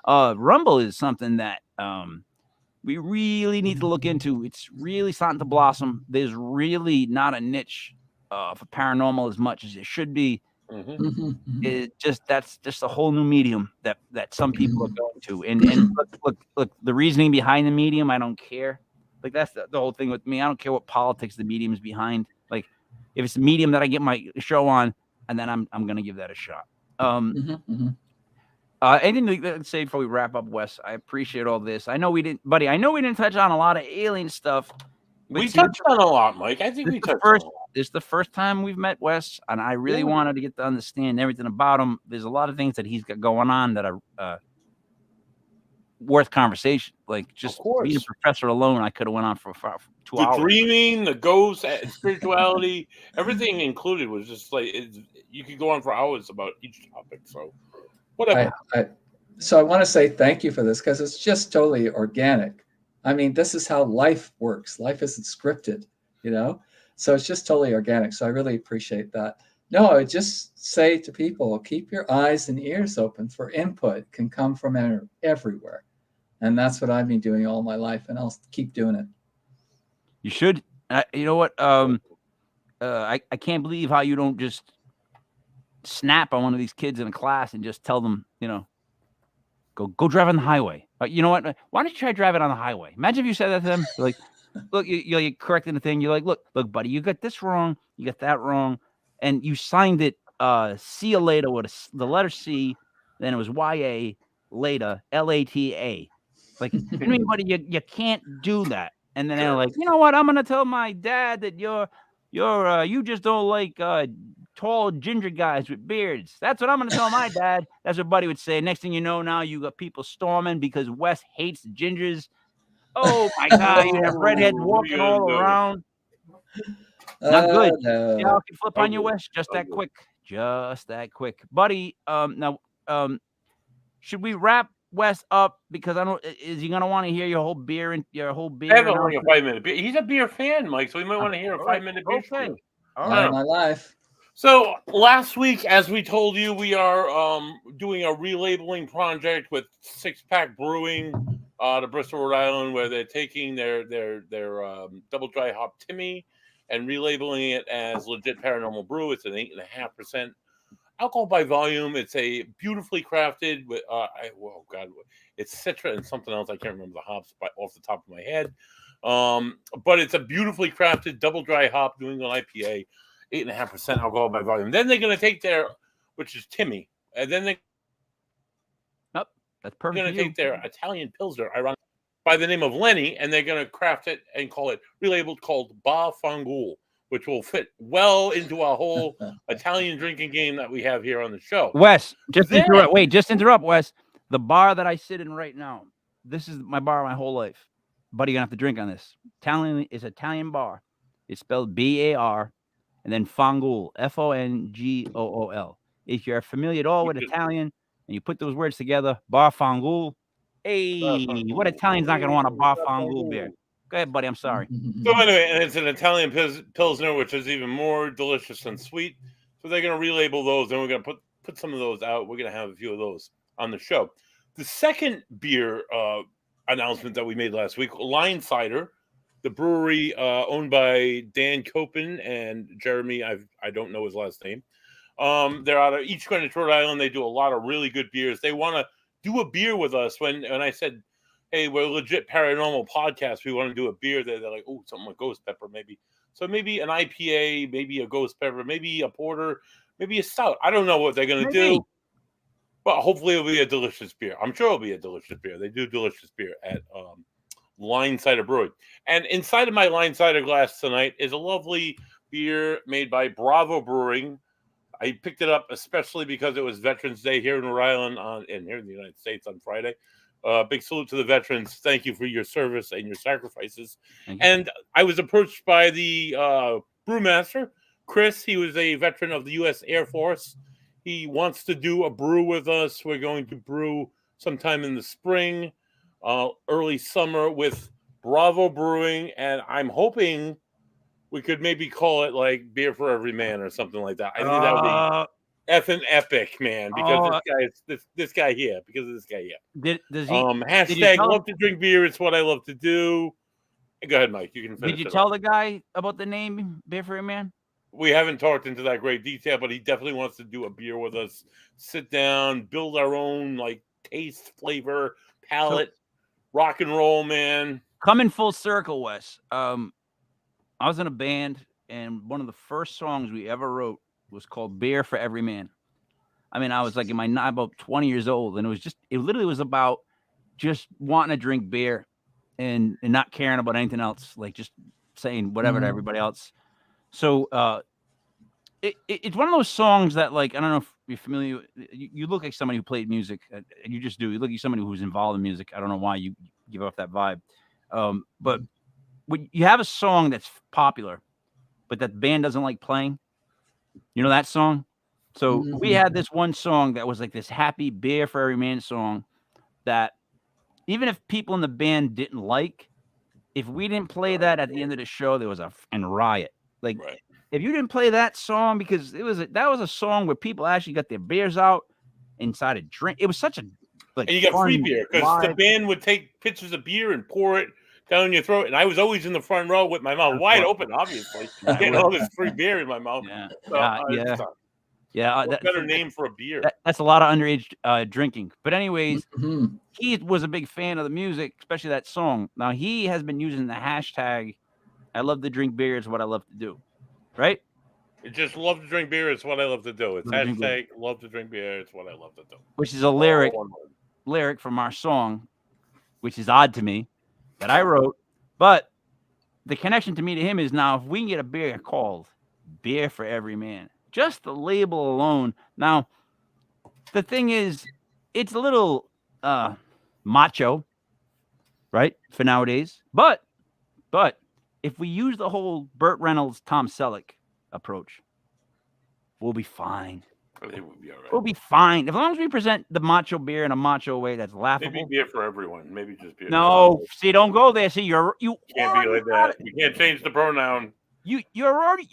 Rumble is something that we really need to look into. It's really starting to blossom. There's really not a niche for paranormal as much as it should be. That's just a whole new medium that some people are going to. And look, the reasoning behind the medium, I don't care. Like that's the whole thing with me. I don't care what politics the medium is behind. Like if it's a medium that I get my show on, and then I'm gonna give that a shot. Anything to say before we wrap up, Wes? I appreciate all this. I know we didn't, buddy. I know we didn't touch on a lot of alien stuff. We touched on a lot, Mike. I think we touched on a lot. It's the first time we've met Wes, and I really wanted to get to understand everything about him. There's a lot of things that he's got going on that are worth conversation. Like just being a professor alone, I could have went on for 2 hours. The dreaming, the ghosts, spirituality, everything included was just like you could go on for hours about each topic. So whatever. So I want to say thank you for this because it's just totally organic. I mean, this is how life works. Life isn't scripted, So it's just totally organic. So I really appreciate that. No, I would just say to people, keep your eyes and ears open for input. It can come from everywhere. And that's what I've been doing all my life, and I'll keep doing it. You should. You know what? I can't believe how you don't just snap on one of these kids in a class and just tell them, go drive on the highway. You know what? Why don't you try driving on the highway? Imagine if you said that to them. Like, look, you're correcting the thing. You're like, look, buddy, you got this wrong. You got that wrong. And you signed it, see you later with the letter C. Then it was YA, later, LATA. Like, anybody, you can't do that. And then they're like, you know what? I'm going to tell my dad that you just don't like tall ginger guys with beards. That's what I'm going to tell my dad. That's what Buddy would say. Next thing you know, now you got people storming because Wes hates gingers. Oh my God, you have redheads walking all around. Not good. No. See how I can flip on you, Wes? Just that quick. Just that quick. Buddy, now, should we wrap Wes up? Because I don't, is he going to want to hear your whole beer? I have only a 5-minute beer. He's a beer fan, Mike, so he might want to hear a 5-minute beer. Okay. All right. My life. So last week, as we told you, we are doing a relabeling project with Six Pack Brewing to Bristol, Rhode Island, where they're taking their double dry hop Timmy and relabeling it as Legit Paranormal Brew. It's an 8.5% alcohol by volume. It's a beautifully crafted with it's Citra and something else. I can't remember the hops off the top of my head. But it's a beautifully crafted double dry hop New England IPA. 8.5% alcohol by volume. Then they're going to take which is Timmy, and then that's perfect. They're going to take their Italian Pilsner, by the name of Lenny, and they're going to craft it and call it relabeled called Ba Fangool, which will fit well into our whole Italian drinking game that we have here on the show. Wes, just interrupt, Wes. The bar that I sit in right now, this is my bar my whole life. Buddy, you're going to have to drink on this. Italian bar. It's spelled B-A-R. And then Fangool, F-O-N-G-O-O-L. If you're familiar at all with Italian and you put those words together, Bar Fangool, hey, what Italian's not going to want a Bar Fangool beer? Go ahead, buddy. I'm sorry. So anyway, and it's an Italian Pilsner, which is even more delicious and sweet. So they're going to relabel those, and we're going to put some of those out. We're going to have a few of those on the show. The second beer announcement that we made last week, Line Cider, the brewery owned by Dan Copen and Jeremy, I don't know his last name. They're out of East Greenwich, Rhode Island. They do a lot of really good beers. They want to do a beer with us. When I said, hey, we're a Legit Paranormal podcast, we want to do a beer, they're like, oh, something with ghost pepper maybe. So maybe an IPA, maybe a ghost pepper, maybe a porter, maybe a stout. I don't know what they're going to do. But hopefully it'll be a delicious beer. I'm sure it'll be a delicious beer. They do delicious beer at Line Cider Brewing. And inside of my Line Cider glass tonight is a lovely beer made by Bravo Brewing. I picked it up especially because it was Veterans Day here in Rhode Island and here in the United States on Friday. Big salute to the veterans. Thank you for your service and your sacrifices. And I was approached by the brewmaster, Chris. He was a veteran of the U.S. Air Force. He wants to do a brew with us. We're going to brew sometime in the spring, early summer with Bravo Brewing, and I'm hoping we could maybe call it like Beer for Every Man or something like that. I think that would be effing epic, man, because this guy here. Does he? Hashtag love to drink beer. It's what I love to do. Go ahead, Mike. You can finish. Did you tell the guy about the name Beer for Every Man? we haven't talked into that great detail, but he definitely wants to do a beer with us. Sit down, build our own like taste, flavor, palate, rock and roll, man. Coming full circle, Wes. I was in a band, and one of the first songs we ever wrote was called "Beer for Every Man." I mean, I was like about 20 years old, and it literally was about just wanting to drink beer and not caring about anything else, like just saying whatever to everybody else. So it's one of those songs that, like, I don't know if you're familiar. You look like somebody who played music, and you just do. You look like somebody who's involved in music. I don't know why you give off that vibe. But when you have a song that's popular, but that band doesn't like playing, you know that song? So we had this one song that was like this happy beer for every man song that even if people in the band didn't like, if we didn't play that at the end of the show, there was a riot. Like, if you didn't play that song, because that was a song where people actually got their beers out and started to drink. It was such a and you got free beer because the band would take pitchers of beer and pour it down your throat, and I was always in the front row with my mouth wide open, obviously, getting all this free beer in my mouth. Better name for a beer. That's a lot of underage drinking. But anyways, he was a big fan of the music, especially that song. Now he has been using the hashtag "I love to drink beer is what I love to do," right? It just love to drink beer is what I love to do. It's hashtag love to drink beer. It's what I love to do. Which is a lyric from our song, which is odd to me, that I wrote. But the connection to me to him is now if we can get a beer called "Beer for Every Man," just the label alone. Now, the thing is, it's a little macho, right, for nowadays. But if we use the whole Burt Reynolds, Tom Selleck approach, we'll be fine. They would be all right. We'll be fine as long as we present the macho beer in a macho way that's laughable. Maybe beer for everyone. Maybe just beer. No, see, don't go there. See, you can't be like that. You can't change the pronoun. You're already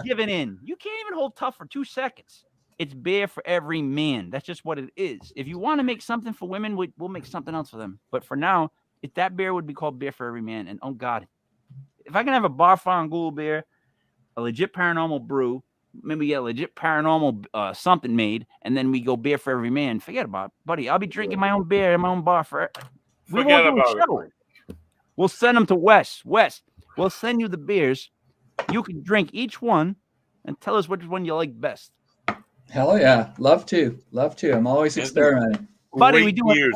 giving in. You can't even hold tough for 2 seconds. It's beer for every man. That's just what it is. If you want to make something for women, we'll make something else for them. But for now, if that beer would be called beer for every man. And oh God, if I can have a Bar Ghoul beer, a legit paranormal brew, maybe get a legit paranormal something made, and then we go beer for every man. Forget about it, buddy. I'll be drinking my own beer in my own bar for. We won't do a show. We'll send them to Wes. We'll send you the beers. You can drink each one and tell us which one you like best. Hell yeah. Love to. I'm always experimenting. Buddy, we do an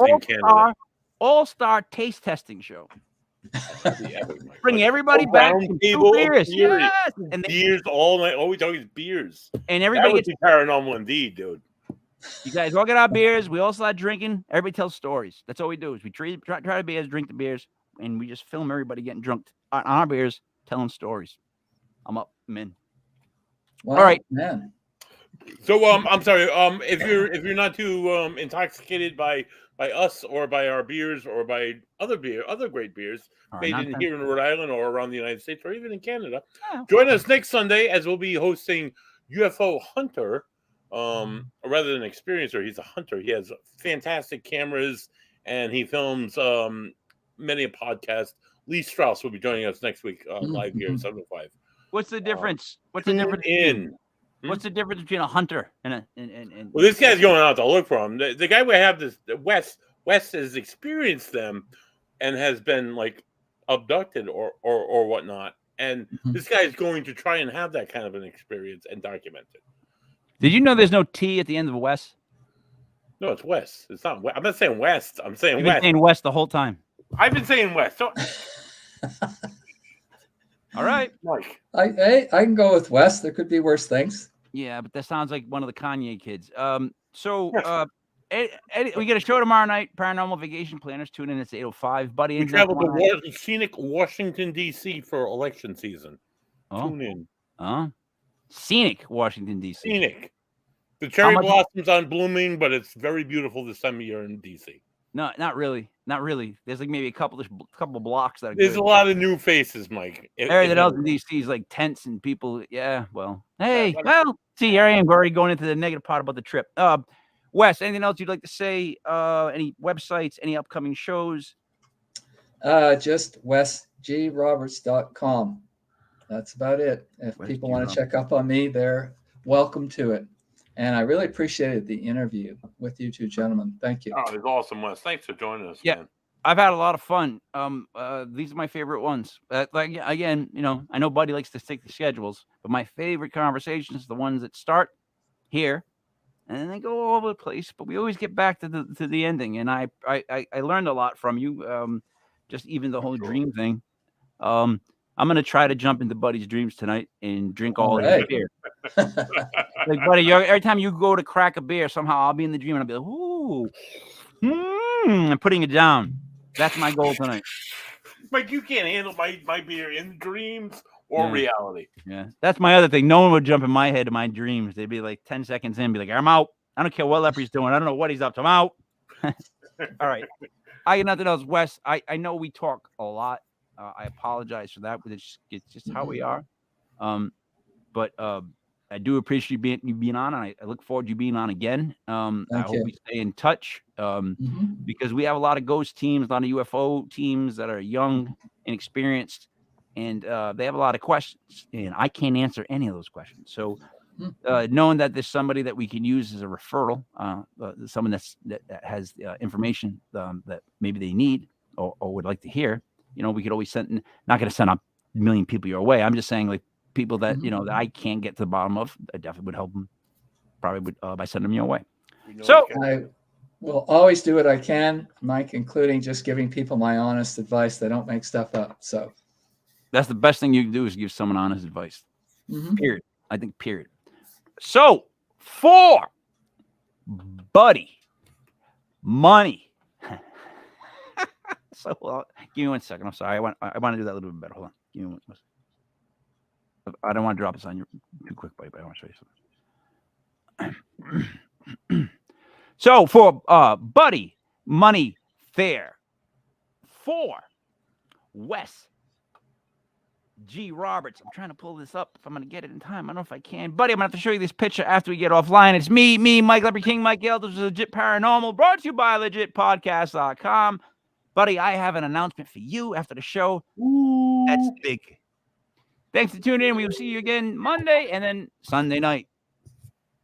all-star taste testing show. Bring everybody back from 2 beers. Yes. And beers all night. All we talk is beers. And everybody gets paranormal indeed, dude. You guys all get our beers. We all start drinking. Everybody tells stories. That's all we do is we try the beers, drink the beers, and we just film everybody getting drunk on our beers, telling stories. I'm in. Wow, all right, man. So I'm sorry. If you're not too intoxicated by us or by our beers or by other great beers made here in Rhode Island or around the United States or even in Canada, join us next Sunday as we'll be hosting UFO Hunter. Rather than experiencer, he's a hunter. He has fantastic cameras and he films many a podcast. Lee Strauss will be joining us next week live here at 705. What's the difference? What's the difference between a hunter and a Well, this guy's going out to look for him. The guy we have this Wes has experienced them and has been like abducted or whatnot. And this guy is going to try and have that kind of an experience and document it. Did you know there's no T at the end of Wes? No, it's West. It's not West. I'm not saying West. I'm saying You've West. Been saying West the whole time. I've been saying West. So... All right, Mike. I can go with West. There could be worse things. Yeah, but that sounds like one of the Kanye kids. We get a show tomorrow night. Paranormal Vacation Planners. Tune in. It's 8:05. Buddy, we travel to scenic Washington D.C. for election season. Tune in. Scenic Washington D.C. Scenic. The cherry blossoms on blooming, but it's very beautiful this time of year in D.C. No, not really. There's like maybe a couple blocks that. There's a lot of new faces, Mike. Everything else in DC is like tents and people. Yeah, well, hey, see, here I am already going into the negative part about the trip. Wes, anything else you'd like to say? Any websites? Any upcoming shows? Just wesgroberts.com. That's about it. If people want to check up on me, they're welcome to it. And I really appreciated the interview with you two gentlemen. Thank you. Oh, it was awesome, Wes. Thanks for joining us, man. I've had a lot of fun. These are my favorite ones. Like again, I know Buddy likes to stick to schedules, but my favorite conversations are the ones that start here and then they go all over the place. But we always get back to the ending. And I learned a lot from you. Just even the whole dream thing. I'm gonna try to jump into Buddy's dreams tonight and drink all his beer. Like, Buddy, every time you go to crack a beer, somehow I'll be in the dream and I'll be like, ooh, I'm putting it down. That's my goal tonight. Mike, you can't handle my beer in dreams or reality. Yeah, that's my other thing. No one would jump in my head in my dreams. They'd be like 10 seconds in, be like, I'm out. I don't care what Leprey's doing. I don't know what he's up to. I'm out. All right. I got nothing else. Wes, I know we talk a lot. I apologize for that, but it's just how we are. But I do appreciate you being on, and I look forward to you being on again. I hope we stay in touch because we have a lot of ghost teams, a lot of UFO teams that are young and experienced, and they have a lot of questions, and I can't answer any of those questions. So knowing that there's somebody that we can use as a referral, someone that has information that maybe they need or would like to hear, we could always send. Not going to send a million people your way. I'm just saying, like, people that that I can't get to the bottom of, I definitely would help them. Probably would by sending them your way. So I will always do what I can, Mike, including just giving people my honest advice. They don't make stuff up. So that's the best thing you can do is give someone honest advice. Period. I think. Period. So for Buddy Money. So give me 1 second. I'm sorry. I want to do that a little bit better. Hold on. Give me 1 second. I don't want to drop this on you too quick, buddy, but I want to show you something. So for Buddy Money Fair, for Wes G Roberts. I'm trying to pull this up if I'm going to get it in time. I don't know if I can. Buddy, I'm going to have to show you this picture after we get offline. It's me, Mike Leprechaun King, Mike Elders, Legit Paranormal, brought to you by LegitPodcast.com. Buddy, I have an announcement for you after the show. That's big. Thanks for tuning in. We will see you again Monday and then Sunday night.